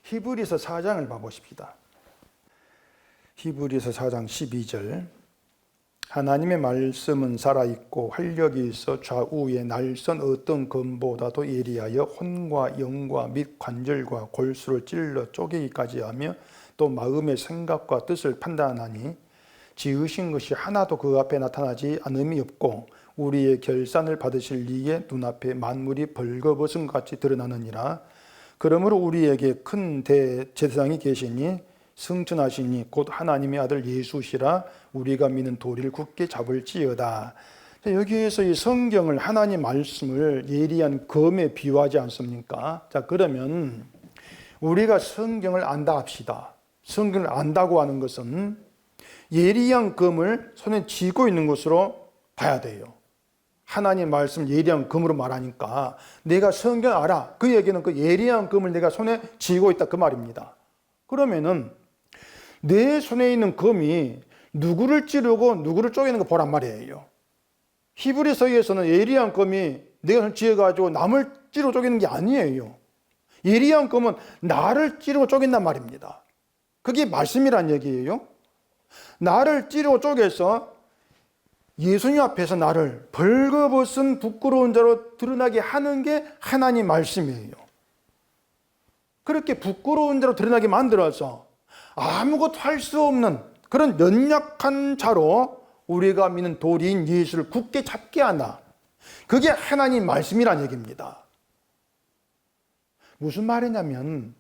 히브리서 4장을 봐보십시다. 히브리서 4장 12절 하나님의 말씀은 살아있고 활력이 있어 좌우의 날선 어떤 검보다도 예리하여 혼과 영과 및 관절과 골수를 찔러 쪼개기까지 하며 또 마음의 생각과 뜻을 판단하니 지으신 것이 하나도 그 앞에 나타나지 않음이 없고 우리의 결산을 받으실 이에 눈앞에 만물이 벌거벗은 것 같이 드러나느니라. 그러므로 우리에게 큰 대제사장이 계시니 승천하시니 곧 하나님의 아들 예수시라. 우리가 믿는 도리를 굳게 잡을지어다. 여기에서 이 성경을 하나님 말씀을 예리한 검에 비유하지 않습니까? 자, 그러면 우리가 성경을 안다 합시다. 성경을 안다고 하는 것은 예리한 검을 손에 쥐고 있는 것으로 봐야 돼요. 하나님 말씀 예리한 금으로 말하니까 내가 성경 알아. 그 얘기는 그 예리한 금을 내가 손에 쥐고 있다 그 말입니다. 그러면은 내 손에 있는 금이 누구를 찌르고 누구를 쪼개는 거 보란 말이에요. 히브리서에서는 예리한 금이 내가 손에 쥐어가지고 남을 찌르고 쪼개는 게 아니에요. 예리한 금은 나를 찌르고 쪼갠단 말입니다. 그게 말씀이란 얘기예요. 나를 찌르고 쪼개서 예수님 앞에서 나를 벌거벗은 부끄러운 자로 드러나게 하는 게 하나님 말씀이에요. 그렇게 부끄러운 자로 드러나게 만들어서 아무것도 할 수 없는 그런 연약한 자로 우리가 믿는 도리인 예수를 굳게 잡게 하나. 그게 하나님 말씀이란 얘기입니다. 무슨 말이냐면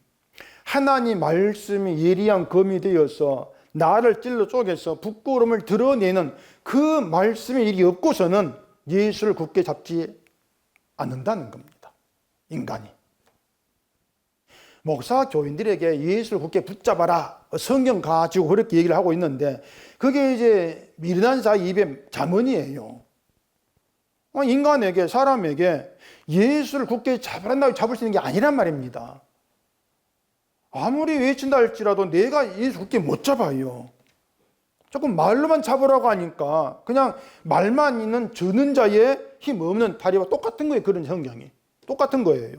하나님 말씀이 예리한 검이 되어서 나를 찔러 쪼개서 부끄러움을 드러내는 그 말씀의 일이 없고서는 예수를 굳게 잡지 않는다는 겁니다. 인간이. 목사 교인들에게 예수를 굳게 붙잡아라. 성경 가지고 그렇게 얘기를 하고 있는데 그게 이제 미련한 자 입의 잠언이에요. 인간에게, 사람에게 예수를 굳게 잡으란다고 잡을 수 있는 게 아니란 말입니다. 아무리 외친다 할지라도 내가 예수 굳게 못 잡아요. 조금 말로만 잡으라고 하니까 그냥 말만 있는 저는 자의 힘 없는 다리와 똑같은 거예요. 그런 성경이. 똑같은 거예요.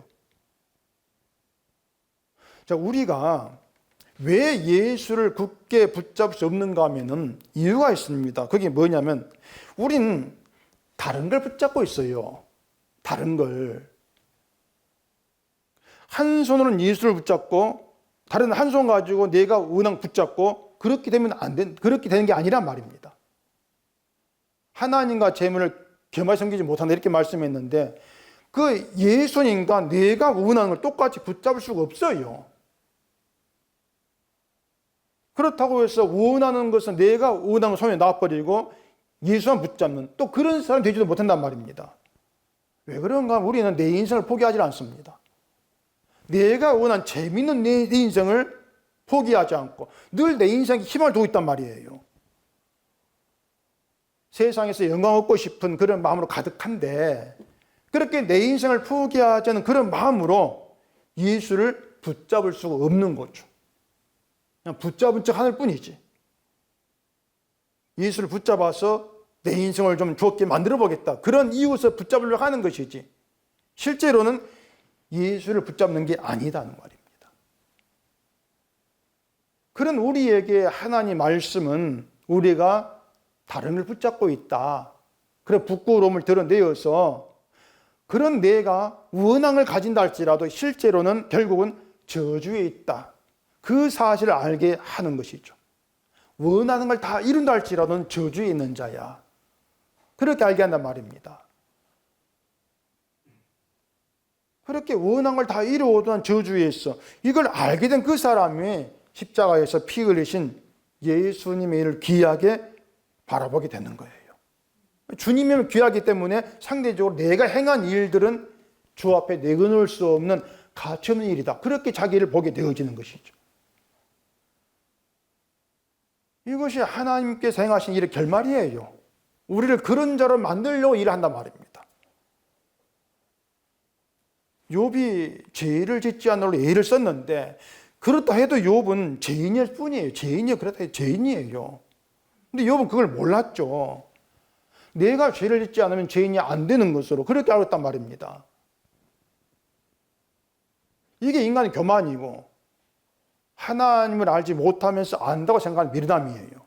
자, 우리가 왜 예수를 굳게 붙잡을 수 없는가 하면은 이유가 있습니다. 그게 뭐냐면 우린 다른 걸 붙잡고 있어요. 다른 걸. 한 손으로는 예수를 붙잡고 다른 한 손 가지고 내가 은왕 붙잡고 그렇게 되면 그렇게 되는 게 아니란 말입니다. 하나님과 재물을 겸하여 섬기지 못한다 이렇게 말씀했는데 그 예수님과 내가 은왕을 똑같이 붙잡을 수가 없어요. 그렇다고 해서 원하는 것은 내가 은왕을 손에 놔버리고 예수만 붙잡는 또 그런 사람이 되지도 못한단 말입니다. 왜 그런가? 우리는 내 인생을 포기하지 않습니다. 내가 원한 재밌는 내 인생을 포기하지 않고 늘 내 인생에 희망을 두고 있단 말이에요. 세상에서 영광 얻고 싶은 그런 마음으로 가득한데 그렇게 내 인생을 포기하지 않은 그런 마음으로 예수를 붙잡을 수가 없는 거죠. 그냥 붙잡은 척 하는 뿐이지. 예수를 붙잡아서 내 인생을 좀 좋게 만들어 보겠다. 그런 이유에서 붙잡으려고 하는 것이지. 실제로는 예수를 붙잡는 게 아니다는 말입니다. 그런 우리에게 하나님 말씀은 우리가 다른 걸 붙잡고 있다. 그래 부끄러움을 드러내어서 그런 내가 원앙을 가진다 할지라도 실제로는 결국은 저주에 있다. 그 사실을 알게 하는 것이죠. 원하는 걸 다 이룬다 할지라도 저주에 있는 자야. 그렇게 알게 한단 말입니다. 그렇게 원한 걸 다 이루어도 저주에 있어. 이걸 알게 된 그 사람이 십자가에서 피 흘리신 예수님의 일을 귀하게 바라보게 되는 거예요. 주님이 귀하기 때문에 상대적으로 내가 행한 일들은 주 앞에 내어놓을 수 없는 가치 없는 일이다. 그렇게 자기를 보게 되어지는 것이죠. 이것이 하나님께서 행하신 일의 결말이에요. 우리를 그런 자로 만들려고 일을 한단 말입니다. 욥이 죄를 짓지 않으려고 애를 썼는데 그렇다 해도 욥은 죄인일 뿐이에요. 그렇다 해도 죄인이에요. 근데 욥은 그걸 몰랐죠. 내가 죄를 짓지 않으면 죄인이 안 되는 것으로 그렇게 알았단 말입니다. 이게 인간의 교만이고 하나님을 알지 못하면서 안다고 생각하는 미련함이에요.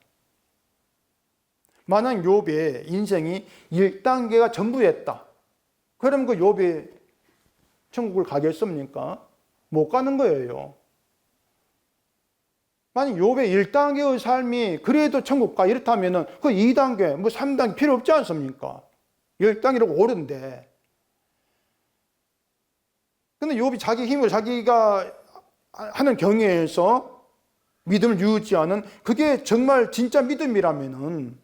만약 욥의 인생이 1단계가 전부였다. 그럼 그 욥이 천국을 가겠습니까? 못 가는 거예요. 만약 욥의 1단계의 삶이 그래도 천국 가 이렇다면 그 2단계, 뭐 3단계 필요 없지 않습니까? 1단계라고 오른데. 근데 욥이 자기 힘으로 자기가 하는 경외에서 믿음을 유지하는 그게 정말 진짜 믿음이라면은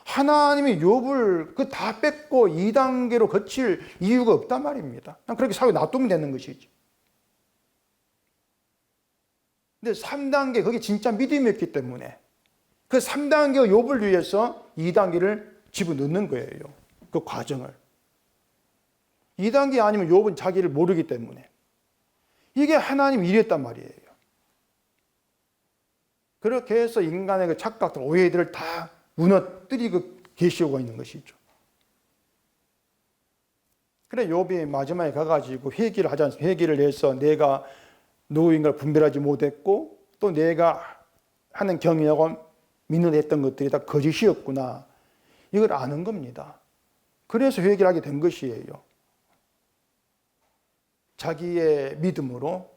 하나님이 욥을 그 다 뺏고 2단계로 거칠 이유가 없단 말입니다. 그냥 그렇게 살고 놔두면 되는 것이지. 근데 3단계 그게 진짜 믿음이었기 때문에 그 3단계 욥을 위해서 2단계를 집어넣는 거예요. 그 과정을. 2단계 아니면 욥은 자기를 모르기 때문에. 이게 하나님 일이었단 말이에요. 그렇게 해서 인간의 그 착각들, 오해들을 다 무너뜨리고 계시고 있는 것이죠. 그래 욥이 마지막에 가가지고 회개를 하지 않습니까? 회개를 해서 내가 누구인가를 분별하지 못했고 또 내가 하는 경영하고 믿는 했던 것들이 다 거짓이었구나. 이걸 아는 겁니다. 그래서 회개를 하게 된 것이에요. 자기의 믿음으로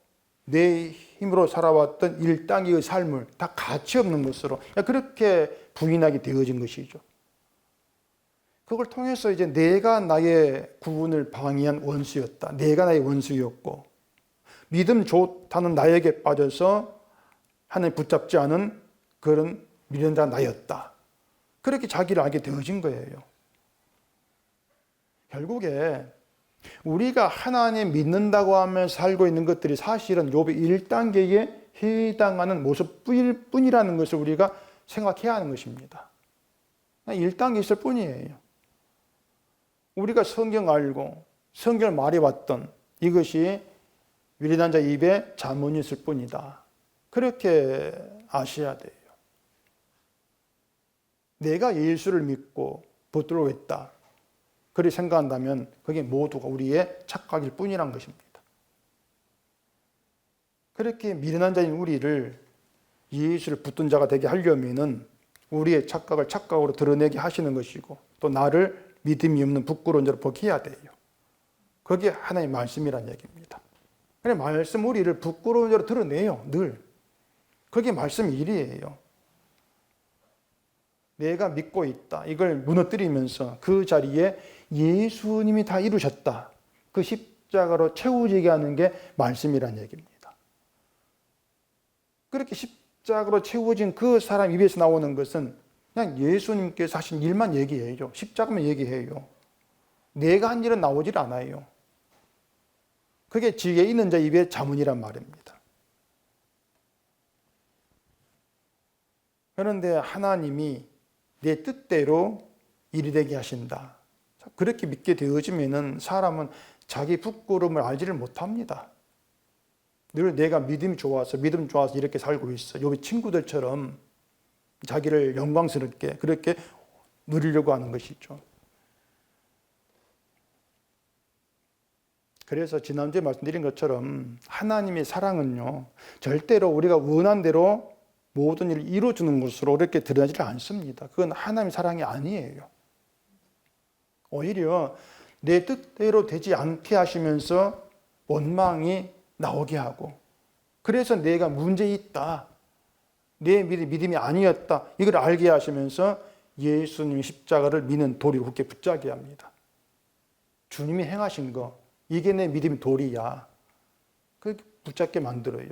내 힘으로 살아왔던 일당의 삶을 다 가치 없는 것으로 그렇게 부인하게 되어진 것이죠. 그걸 통해서 이제 내가 나의 구원을 방해한 원수였다. 내가 나의 원수였고 믿음 좋다는 나에게 빠져서 하나님 붙잡지 않은 그런 미련자 나였다. 그렇게 자기를 알게 되어진 거예요. 결국에 우리가 하나님 믿는다고 하며 살고 있는 것들이 사실은 욥의 1단계에 해당하는 모습뿐일 뿐이라는 것을 우리가 생각해야 하는 것입니다. 1단계 있을 뿐이에요. 우리가 성경 알고 성경을 말해왔던 이것이 미련한 자 입에 자문이 있을 뿐이다. 그렇게 아셔야 돼요. 내가 예수를 믿고 붙들고 있다. 그렇게 생각한다면 그게 모두가 우리의 착각일 뿐이란 것입니다. 그렇게 미련한 자인 우리를 예수를 붙든 자가 되게 하려면은 우리의 착각을 착각으로 드러내게 하시는 것이고 또 나를 믿음이 없는 부끄러운 자로 보게 해야 돼요. 그게 하나님의 말씀이란 얘기입니다. 그래 말씀 우리를 부끄러운 자로 드러내요. 늘. 그게 말씀 일이에요. 내가 믿고 있다. 이걸 무너뜨리면서 그 자리에 예수님이 다 이루셨다. 그 십자가로 채워지게 하는 게 말씀이란 얘기입니다. 그렇게 십자가로 채워진 그 사람 입에서 나오는 것은 그냥 예수님께서 하신 일만 얘기해요. 십자가만 얘기해요. 내가 한 일은 나오질 않아요. 그게 지혜 있는 자 입에 자문이란 말입니다. 그런데 하나님이 내 뜻대로 일이 되게 하신다. 그렇게 믿게 되어지면은 사람은 자기 부끄러움을 알지를 못합니다. 늘 내가 믿음 좋아서 이렇게 살고 있어. 여기 친구들처럼 자기를 영광스럽게 그렇게 누리려고 하는 것이죠. 그래서 지난주에 말씀드린 것처럼 하나님의 사랑은요, 절대로 우리가 원한 대로 모든 일을 이루어주는 것으로 이렇게 드러나지 않습니다. 그건 하나님의 사랑이 아니에요. 오히려 내 뜻대로 되지 않게 하시면서 원망이 나오게 하고 그래서 내가 문제 있다. 내 믿음이 아니었다. 이걸 알게 하시면서 예수님의 십자가를 믿는 도리로 굳게 붙잡게 합니다. 주님이 행하신 거 이게 내 믿음의 도리야. 그렇게 붙잡게 만들어요.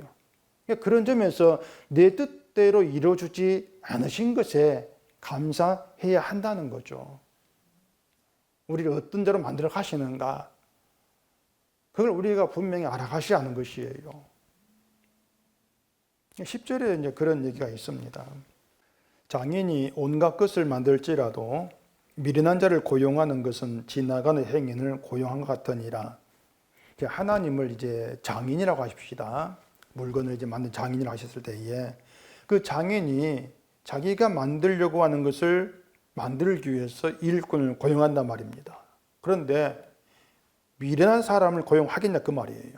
그런 점에서 내 뜻대로 이루어주지 않으신 것에 감사해야 한다는 거죠. 우리를 어떤 자로 만들어 가시는가. 그걸 우리가 분명히 알아가셔야 하는 것이에요. 10절에 이제 그런 얘기가 있습니다. 장인이 온갖 것을 만들지라도 미련한 자를 고용하는 것은 지나가는 행인을 고용한 것 같으니라. 하나님을 이제 장인이라고 하십시다. 물건을 이제 만든 장인이라고 하셨을 때에 그 장인이 자기가 만들려고 하는 것을 만들기 위해서 일꾼을 고용한단 말입니다. 그런데 미련한 사람을 고용하겠냐 그 말이에요.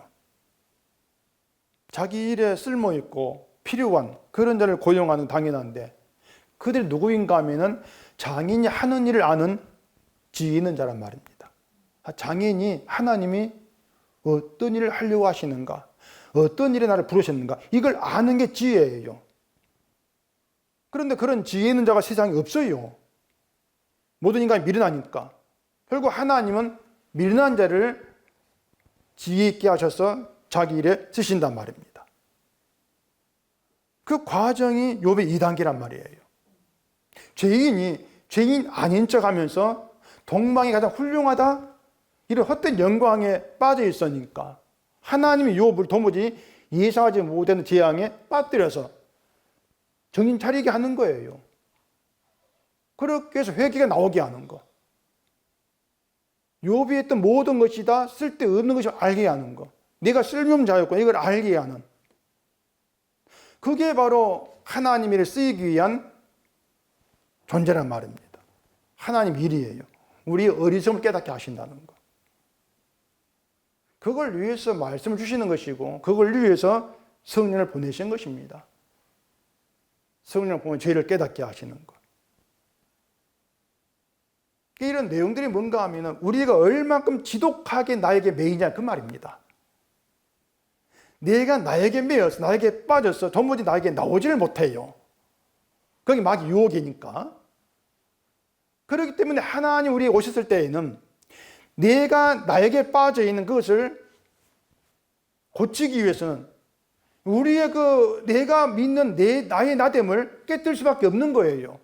자기 일에 쓸모있고 필요한 그런 자를 고용하는 당연한데 그들이 누구인가 하면은 장인이 하는 일을 아는 지혜 있는 자란 말입니다. 장인이 하나님이 어떤 일을 하려고 하시는가, 어떤 일에 나를 부르셨는가 이걸 아는 게 지혜예요. 그런데 그런 지혜 있는 자가 세상에 없어요. 모든 인간이 미련하니까. 결국 하나님은 미련한 자를 지혜 있게 하셔서 자기 일에 쓰신단 말입니다. 그 과정이 욥의 2단계란 말이에요. 죄인 아닌 척 하면서 동방이 가장 훌륭하다? 이런 헛된 영광에 빠져 있으니까 하나님이 욥을 도무지 예상하지 못하는 재앙에 빠뜨려서 정신 차리게 하는 거예요. 그렇게 해서 회개가 나오게 하는 거. 욥이 했던 모든 것이 다 쓸데없는 것을 알게 하는 것. 내가 쓸모없는 자였고 이걸 알게 하는. 그게 바로 하나님을 쓰이기 위한 존재란 말입니다. 하나님 일이에요. 우리의 어리석음을 깨닫게 하신다는 것. 그걸 위해서 말씀을 주시는 것이고 그걸 위해서 성령을 보내신 것입니다. 성령을 보면 죄를 깨닫게 하시는 것. 이런 내용들이 뭔가 하면 우리가 얼만큼 지독하게 나에게 매이냐 그 말입니다. 내가 나에게 매여서 나에게 빠져서 도무지 나에게 나오지를 못해요. 그게 막 유혹이니까. 그렇기 때문에 하나님 우리에 오셨을 때에는 내가 나에게 빠져 있는 그것을 고치기 위해서는 우리의 내가 믿는 나의 나됨을 깨뜨릴 수밖에 없는 거예요.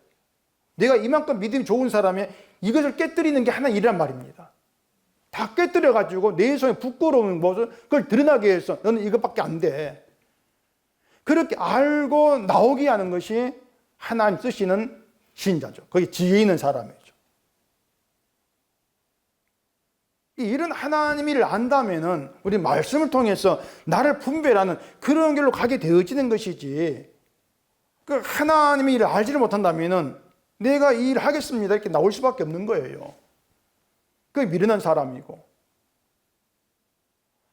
내가 이만큼 믿음이 좋은 사람이 이것을 깨뜨리는 게 하나의 일이란 말입니다. 다 깨뜨려가지고 내 속에 부끄러운 모습, 그걸 드러나게 해서 너는 이것밖에 안 돼. 그렇게 알고 나오게 하는 것이 하나님 쓰시는 신자죠. 거기 지혜 있는 사람이죠. 이런 하나님 일을 안다면은 우리 말씀을 통해서 나를 분별하는 그런 길로 가게 되어지는 것이지. 그 하나님의 일을 알지를 못한다면은 내가 이 일을 하겠습니다 이렇게 나올 수밖에 없는 거예요. 그게 미련한 사람이고.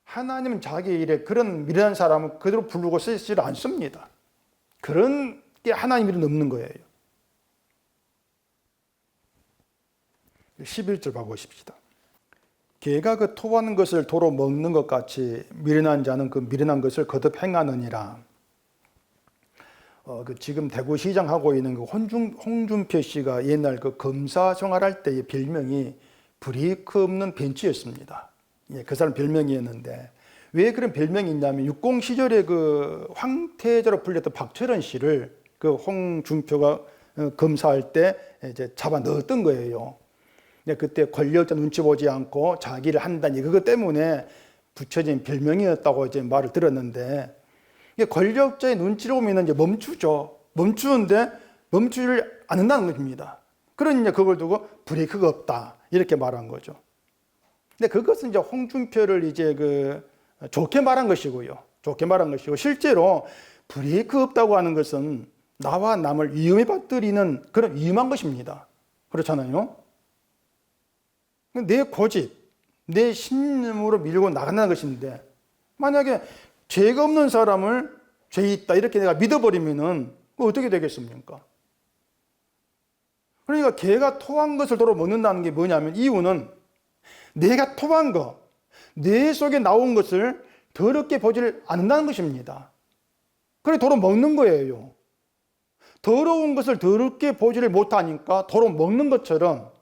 하나님은 자기 일에 그런 미련한 사람은 그대로 부르고 쓰지를 않습니다. 그런 게 하나님 일은 없는 거예요. 11절 봐보십시다. 개가 그 토하는 것을 도로 먹는 것 같이 미련한 자는 그 미련한 것을 거듭 행하느니라. 지금 대구시장 하고 있는 그 홍준표 씨가 옛날 그 검사 생활할 때의 별명이 브레이크 없는 벤치였습니다. 예, 그 사람 별명이었는데 왜 그런 별명이 있냐면 60 시절에 그 황태자로 불렸던 박철원 씨를 그 홍준표가 검사할 때 이제 잡아 넣었던 거예요. 그때 권력자 눈치 보지 않고 자기를 한다니 그것 때문에 붙여진 별명이었다고 이제 말을 들었는데 권력자의 눈치를 보면 이제 멈추죠. 멈추는데 멈추질 않는다는 겁니다. 그러니 그걸 두고 브레이크가 없다 이렇게 말한 거죠. 근데 그것은 이제 홍준표를 이제 좋게 말한 것이고요. 좋게 말한 것이고 실제로 브레이크 없다고 하는 것은 나와 남을 위험에 빠뜨리는 그런 위험한 것입니다. 그렇잖아요. 내 고집, 내 신념으로 밀고 나간다는 것인데 만약에 죄가 없는 사람을 죄 있다 이렇게 내가 믿어버리면은 어떻게 되겠습니까? 그러니까 개가 토한 것을 도로 먹는다는 게 뭐냐면 이유는 내가 토한 것, 뇌 속에 나온 것을 더럽게 보지를 않는다는 것입니다. 그래 도로 먹는 거예요. 더러운 것을 더럽게 보지를 못하니까 도로 먹는 것처럼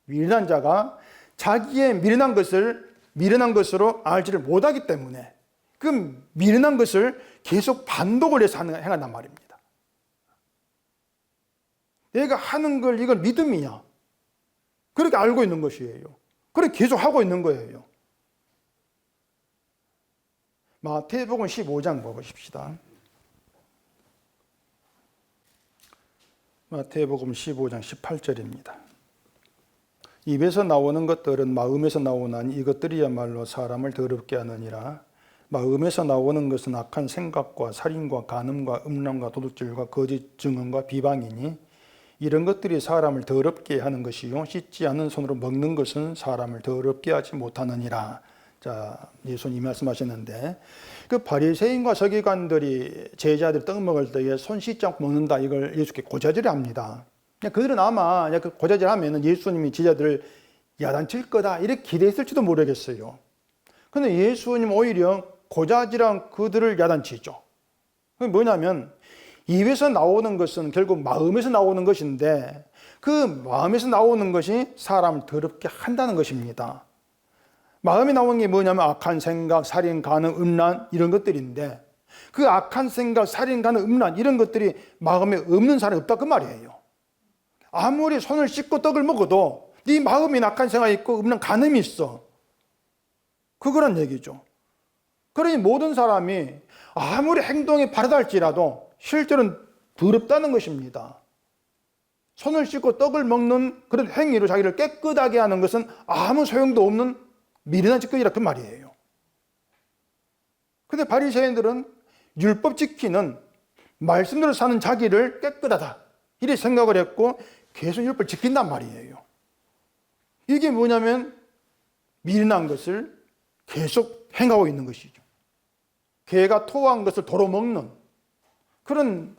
미련한 자가 자기의 미련한 것을 미련한 것으로 알지를 못하기 때문에 그 미련한 것을 계속 반복을 해서 행한단 말입니다. 내가 하는 걸 이건 믿음이야. 그렇게 알고 있는 것이에요. 그렇게 계속 하고 있는 거예요. 마태복음 15장 보십시다. 마태복음 15장 18절입니다. 입에서 나오는 것들은 마음에서 나오나니 이것들이야말로 사람을 더럽게 하느니라. 마음에서 나오는 것은 악한 생각과 살인과 간음과 음란과 도둑질과 거짓 증언과 비방이니 이런 것들이 사람을 더럽게 하는 것이요 씻지 않은 손으로 먹는 것은 사람을 더럽게 하지 못하느니라. 자, 예수님이 말씀하셨는데 그 바리새인과 서기관들이 제자들 떡 먹을 때에 손 씻지 않고 먹는다 이걸 예수께 고자질합니다. 그들은 아마 고자질하면 예수님이 제자들을 야단칠 거다 이렇게 기대했을지도 모르겠어요. 그런데 예수님 오히려 고자질한 그들을 야단치죠. 그게 뭐냐면 입에서 나오는 것은 결국 마음에서 나오는 것인데 그 마음에서 나오는 것이 사람을 더럽게 한다는 것입니다. 마음에 나오는 게 뭐냐면 악한 생각, 살인, 간음, 음란 이런 것들인데 그 악한 생각, 살인, 간음, 음란 이런 것들이 마음에 없는 사람이 없다 그 말이에요. 아무리 손을 씻고 떡을 먹어도 네 마음에 악한 생각이 있고 음란, 간음이 있어. 그거란 얘기죠. 그러니 모든 사람이 아무리 행동이 바르다 할지라도 실제로는 더럽다는 것입니다. 손을 씻고 떡을 먹는 그런 행위로 자기를 깨끗하게 하는 것은 아무 소용도 없는 미련한 짓거리라 그 말이에요. 근데 바리새인들은 율법 지키는 말씀대로 사는 자기를 깨끗하다 이렇게 생각을 했고 계속 율법을 지킨단 말이에요. 이게 뭐냐면 미련한 것을 계속 행하고 있는 것이죠. 개가 토한 것을 도로 먹는 그런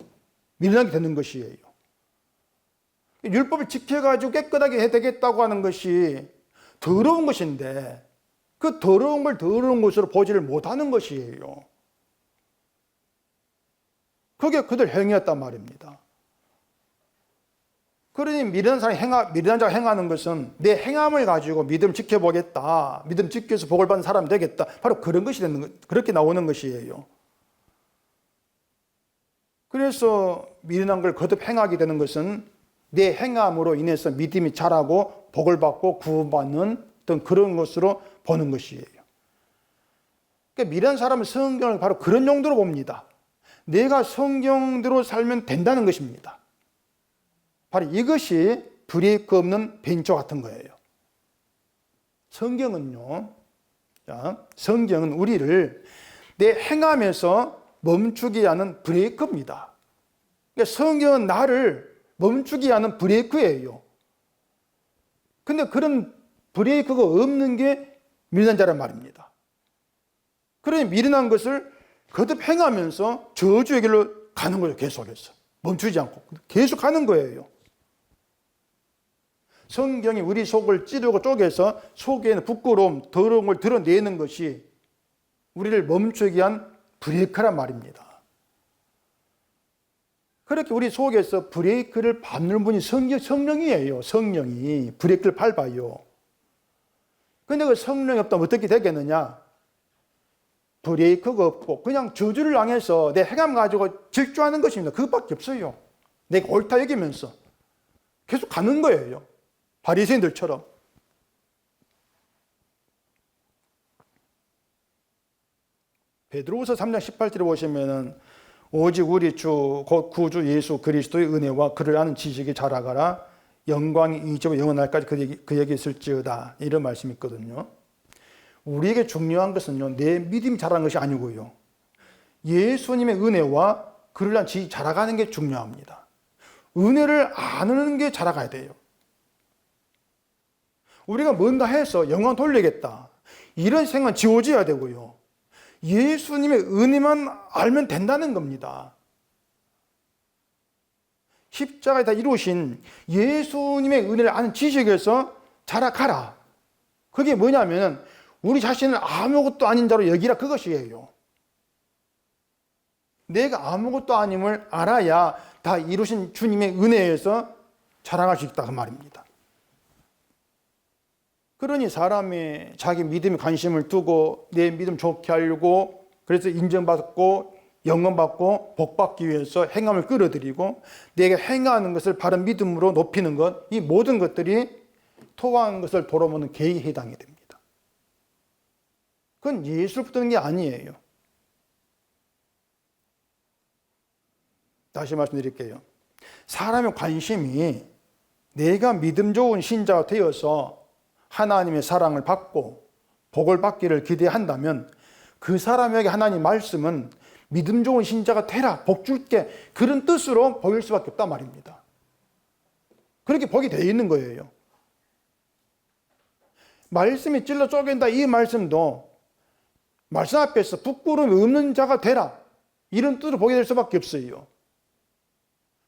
미련하게 되는 것이에요. 율법을 지켜가지고 깨끗하게 해야 되겠다고 하는 것이 더러운 것인데 그 더러운 걸 더러운 것으로 보지를 못하는 것이에요. 그게 그들 행위였단 말입니다. 그러니 미련한 자가 행하는 것은 내 행함을 가지고 믿음을 지켜보겠다, 믿음 지켜서 복을 받는 사람이 되겠다, 바로 그런 것이 그렇게 나오는 것이에요. 그래서 미련한 걸 거듭 행하게 되는 것은 내 행함으로 인해서 믿음이 자라고 복을 받고 구원받는 어떤 그런 것으로 보는 것이에요. 그러니까 미련한 사람은 성경을 바로 그런 용도로 봅니다. 내가 성경대로 살면 된다는 것입니다. 바로 이것이 브레이크 없는 벤처 같은 거예요. 성경은요, 성경은 우리를 내 행함에서 멈추게 하는 브레이크입니다. 그러니까 성경은 나를 멈추게 하는 브레이크예요. 근데 그런 브레이크가 없는 게 미련한 자란 말입니다. 그러니 미련한 것을 거듭 행하면서 저주의 길로 가는 거예요. 계속해서 멈추지 않고 계속 가는 거예요. 성경이 우리 속을 찌르고 쪼개서 속에는 부끄러움, 더러운 걸 드러내는 것이 우리를 멈추게 한 브레이크란 말입니다. 그렇게 우리 속에서 브레이크를 밟는 분이 성령이에요. 성령이 브레이크를 밟아요. 근데 그 성령이 없다면 어떻게 되겠느냐? 브레이크가 없고 그냥 저주를 당해서 내 행함 가지고 질주하는 것입니다. 그것밖에 없어요. 내가 옳다 여기면서 계속 가는 거예요. 바리새인들처럼. 베드로후서 3장 18절에 보시면은 오직 우리 주 곧 구주 예수 그리스도의 은혜와 그를 아는 지식이 자라가라 영광이 이제와 영원날까지 그에게 있을지어다 이런 말씀이 있거든요. 우리에게 중요한 것은요 내 믿음이 자라는 것이 아니고요 예수님의 은혜와 그를 아는 지식이 자라가는 게 중요합니다. 은혜를 아는 게 자라가야 돼요. 우리가 뭔가 해서 영광 돌리겠다 이런 생각은 지워져야 되고요 예수님의 은혜만 알면 된다는 겁니다. 십자가에 다 이루신 예수님의 은혜를 아는 지식에서 자라가라. 그게 뭐냐면 우리 자신을 아무것도 아닌 자로 여기라 그것이에요. 내가 아무것도 아님을 알아야 다 이루신 주님의 은혜에서 자라갈 수 있다 그 말입니다. 그러니 사람이 자기 믿음에 관심을 두고 내 믿음 좋게 하려고 그래서 인정받고 영광받고 복받기 위해서 행함을 끌어들이고 내가 행하는 것을 바른 믿음으로 높이는 것 이 모든 것들이 토한 것을 돌아보는 개에 해당이 됩니다. 그건 예수를 붙드는 게 아니에요. 다시 말씀드릴게요. 사람의 관심이 내가 믿음 좋은 신자가 되어서 하나님의 사랑을 받고 복을 받기를 기대한다면 그 사람에게 하나님 말씀은 믿음 좋은 신자가 되라, 복 줄게 그런 뜻으로 보일 수밖에 없단 말입니다. 그렇게 복이 되어 있는 거예요. 말씀이 찔러 쪼갠다 이 말씀도 말씀 앞에서 부끄러움이 없는 자가 되라 이런 뜻으로 보게 될 수밖에 없어요.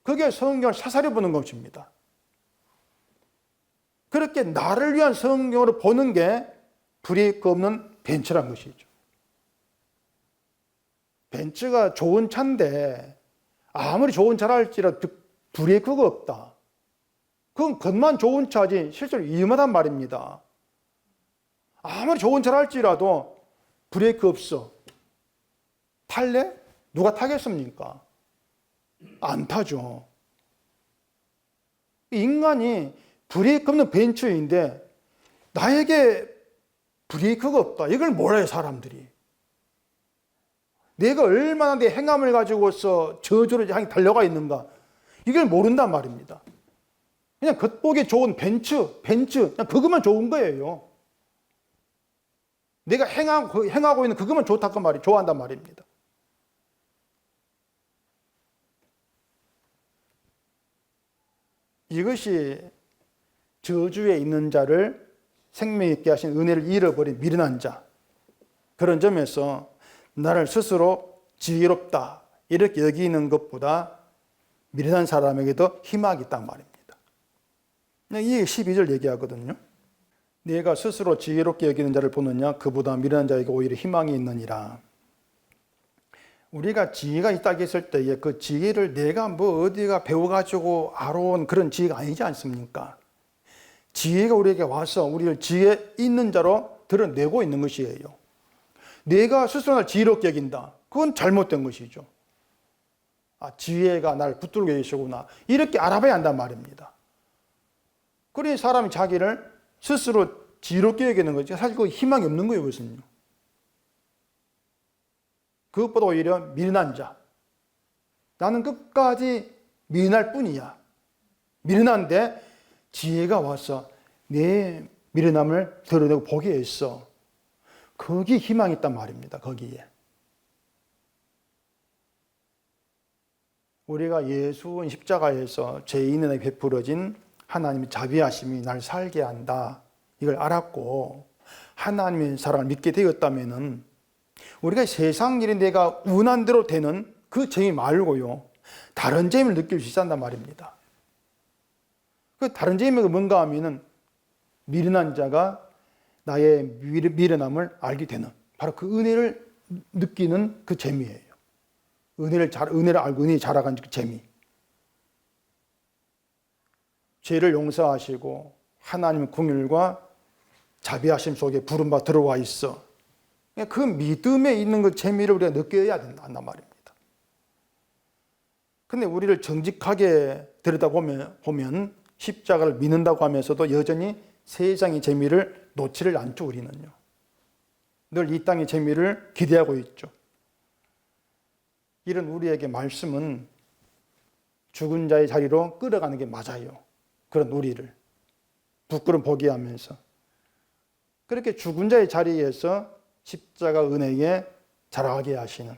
그게 성경을 사사리 보는 것입니다. 그렇게 나를 위한 성경으로 보는 게 브레이크 없는 벤츠란 것이죠. 벤츠가 좋은 차인데 아무리 좋은 차라 할지라도 브레이크가 없다. 그건 겉만 좋은 차지 실제로 위험하단 말입니다. 아무리 좋은 차라 할지라도 브레이크 없어. 탈래? 누가 타겠습니까? 안 타죠. 인간이 브레이크 없는 벤츠인데 나에게 브레이크가 없다. 이걸 몰라요, 사람들이. 내가 얼마나 내 행함을 가지고서 저주를 향해 달려가 있는가. 이걸 모른단 말입니다. 그냥 겉보기 좋은 벤츠, 그냥 그것만 좋은 거예요. 내가 행하고 있는 그것만 좋아한단 말입니다. 이것이 저주에 있는 자를 생명 있게 하신 은혜를 잃어버린 미련한 자. 그런 점에서 나를 스스로 지혜롭다 이렇게 여기는 것보다 미련한 사람에게도 희망이 있단 말입니다. 이게 12절 얘기하거든요. 내가 스스로 지혜롭게 여기는 자를 보느냐 그보다 미련한 자에게 오히려 희망이 있느니라. 우리가 지혜가 있다고 했을 때에 그 지혜를 내가 어디가 배워가지고 알아온 그런 지혜가 아니지 않습니까? 지혜가 우리에게 와서 우리를 지혜 있는 자로 드러내고 있는 것이에요. 내가 스스로 날 지혜롭게 여긴다. 그건 잘못된 것이죠. 지혜가 날 붙들고 계시구나. 이렇게 알아봐야 한단 말입니다. 그러니 사람이 자기를 스스로 지혜롭게 여기는 거죠. 사실 그 희망이 없는 거예요, 그것은요. 그것보다 오히려 미련한 자. 나는 끝까지 미련할 뿐이야. 미련한데 지혜가 와서 내 미련함을 드러내고 보게 했어. 거기에 희망이 있단 말입니다. 거기에. 우리가 예수의 십자가에서 죄인에게 베풀어진 하나님의 자비하심이 날 살게 한다. 이걸 알았고 하나님의 사랑을 믿게 되었다면은 우리가 세상 일이 내가 운한 대로 되는 그 재미 말고요. 다른 재미를 느낄 수 있단단 말입니다. 그 다른 재미가 뭔가 하면은 미련한 자가 나의 미련함을 알게 되는 바로 그 은혜를 느끼는 그 재미예요. 은혜를 알고 은혜에 자라간 그 재미. 죄를 용서하시고 하나님의 긍휼과 자비하심 속에 부름바 들어와 있어. 그 믿음에 있는 그 재미를 우리가 느껴야 된단 말입니다. 근데 우리를 정직하게 들여다보면 십자가를 믿는다고 하면서도 여전히 세상의 재미를 놓지를 않죠, 우리는요. 늘 이 땅의 재미를 기대하고 있죠. 이런 우리에게 말씀은 죽은 자의 자리로 끌어가는 게 맞아요. 그런 우리를 부끄러움 포기하면서 그렇게 죽은 자의 자리에서 십자가 은혜에 자라게 하시는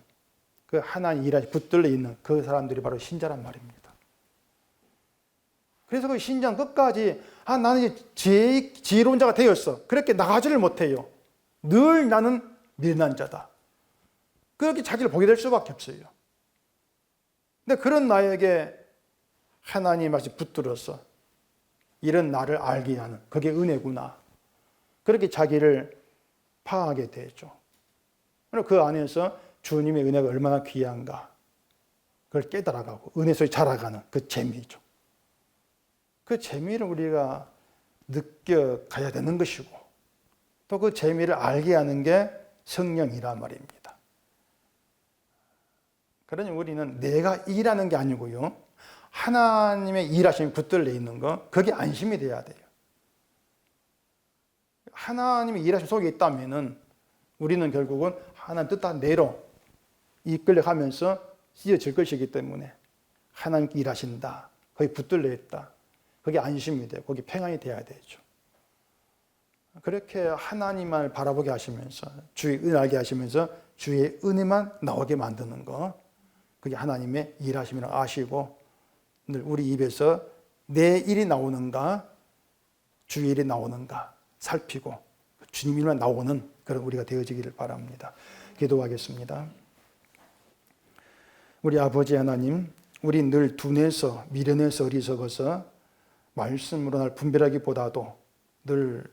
그 하나님 일하시 붙들려 있는 그 사람들이 바로 신자란 말입니다. 그래서 그 신자는 끝까지 나는 이제 지혜로운 자가 되었어. 그렇게 나가지를 못해요. 늘 나는 미련한 자다. 그렇게 자기를 보게 될 수밖에 없어요. 근데 그런 나에게 하나님 말씀 붙들어서 이런 나를 알게 하는 그게 은혜구나. 그렇게 자기를 파악하게 되죠. 그리고 그 안에서 주님의 은혜가 얼마나 귀한가 그걸 깨달아가고 은혜 속에 자라가는 그 재미죠. 그 재미를 우리가 느껴가야 되는 것이고 또 그 재미를 알게 하는 게 성령이란 말입니다. 그러니 우리는 내가 일하는 게 아니고요. 하나님의 일하심이 붙들려 있는 거 그게 안심이 돼야 돼요. 하나님의 일하심 속에 있다면은 우리는 결국은 하나님 뜻한 대로 이끌려가면서 쓰여질 것이기 때문에 하나님께 일하신다. 거기 붙들려 있다. 거기 안심이 돼요. 거기 평안이 돼야 되죠. 그렇게 하나님을 바라보게 하시면서 주의 은혜를 알게 하시면서 주의 은혜만 나오게 만드는 거 그게 하나님의 일하심이라고 아시고 늘 우리 입에서 내 일이 나오는가 주의 일이 나오는가 살피고 주님 일만 나오는 그런 우리가 되어지기를 바랍니다. 기도하겠습니다. 우리 아버지 하나님, 우리 늘 둔해서 미련해서 어리석어서 말씀으로 날 분별하기보다도 늘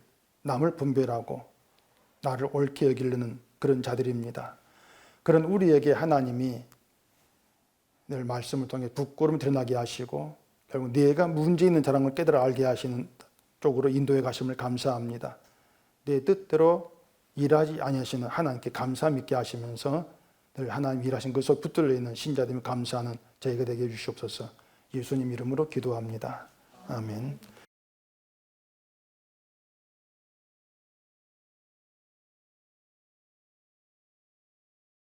남을 분별하고 나를 옳게 여기려는 그런 자들입니다. 그런 우리에게 하나님이 늘 말씀을 통해 부끄러움을 드러나게 하시고 결국 내가 문제 있는 자라는 걸 깨달아 알게 하시는 쪽으로 인도해 가심을 감사합니다. 내 뜻대로 일하지 아니하시는 하나님께 감사함 있게 하시면서 늘 하나님 일하신 것을 붙들려 있는 신자들이 감사하는 저희가 되게 해주시옵소서. 예수님 이름으로 기도합니다. 아멘.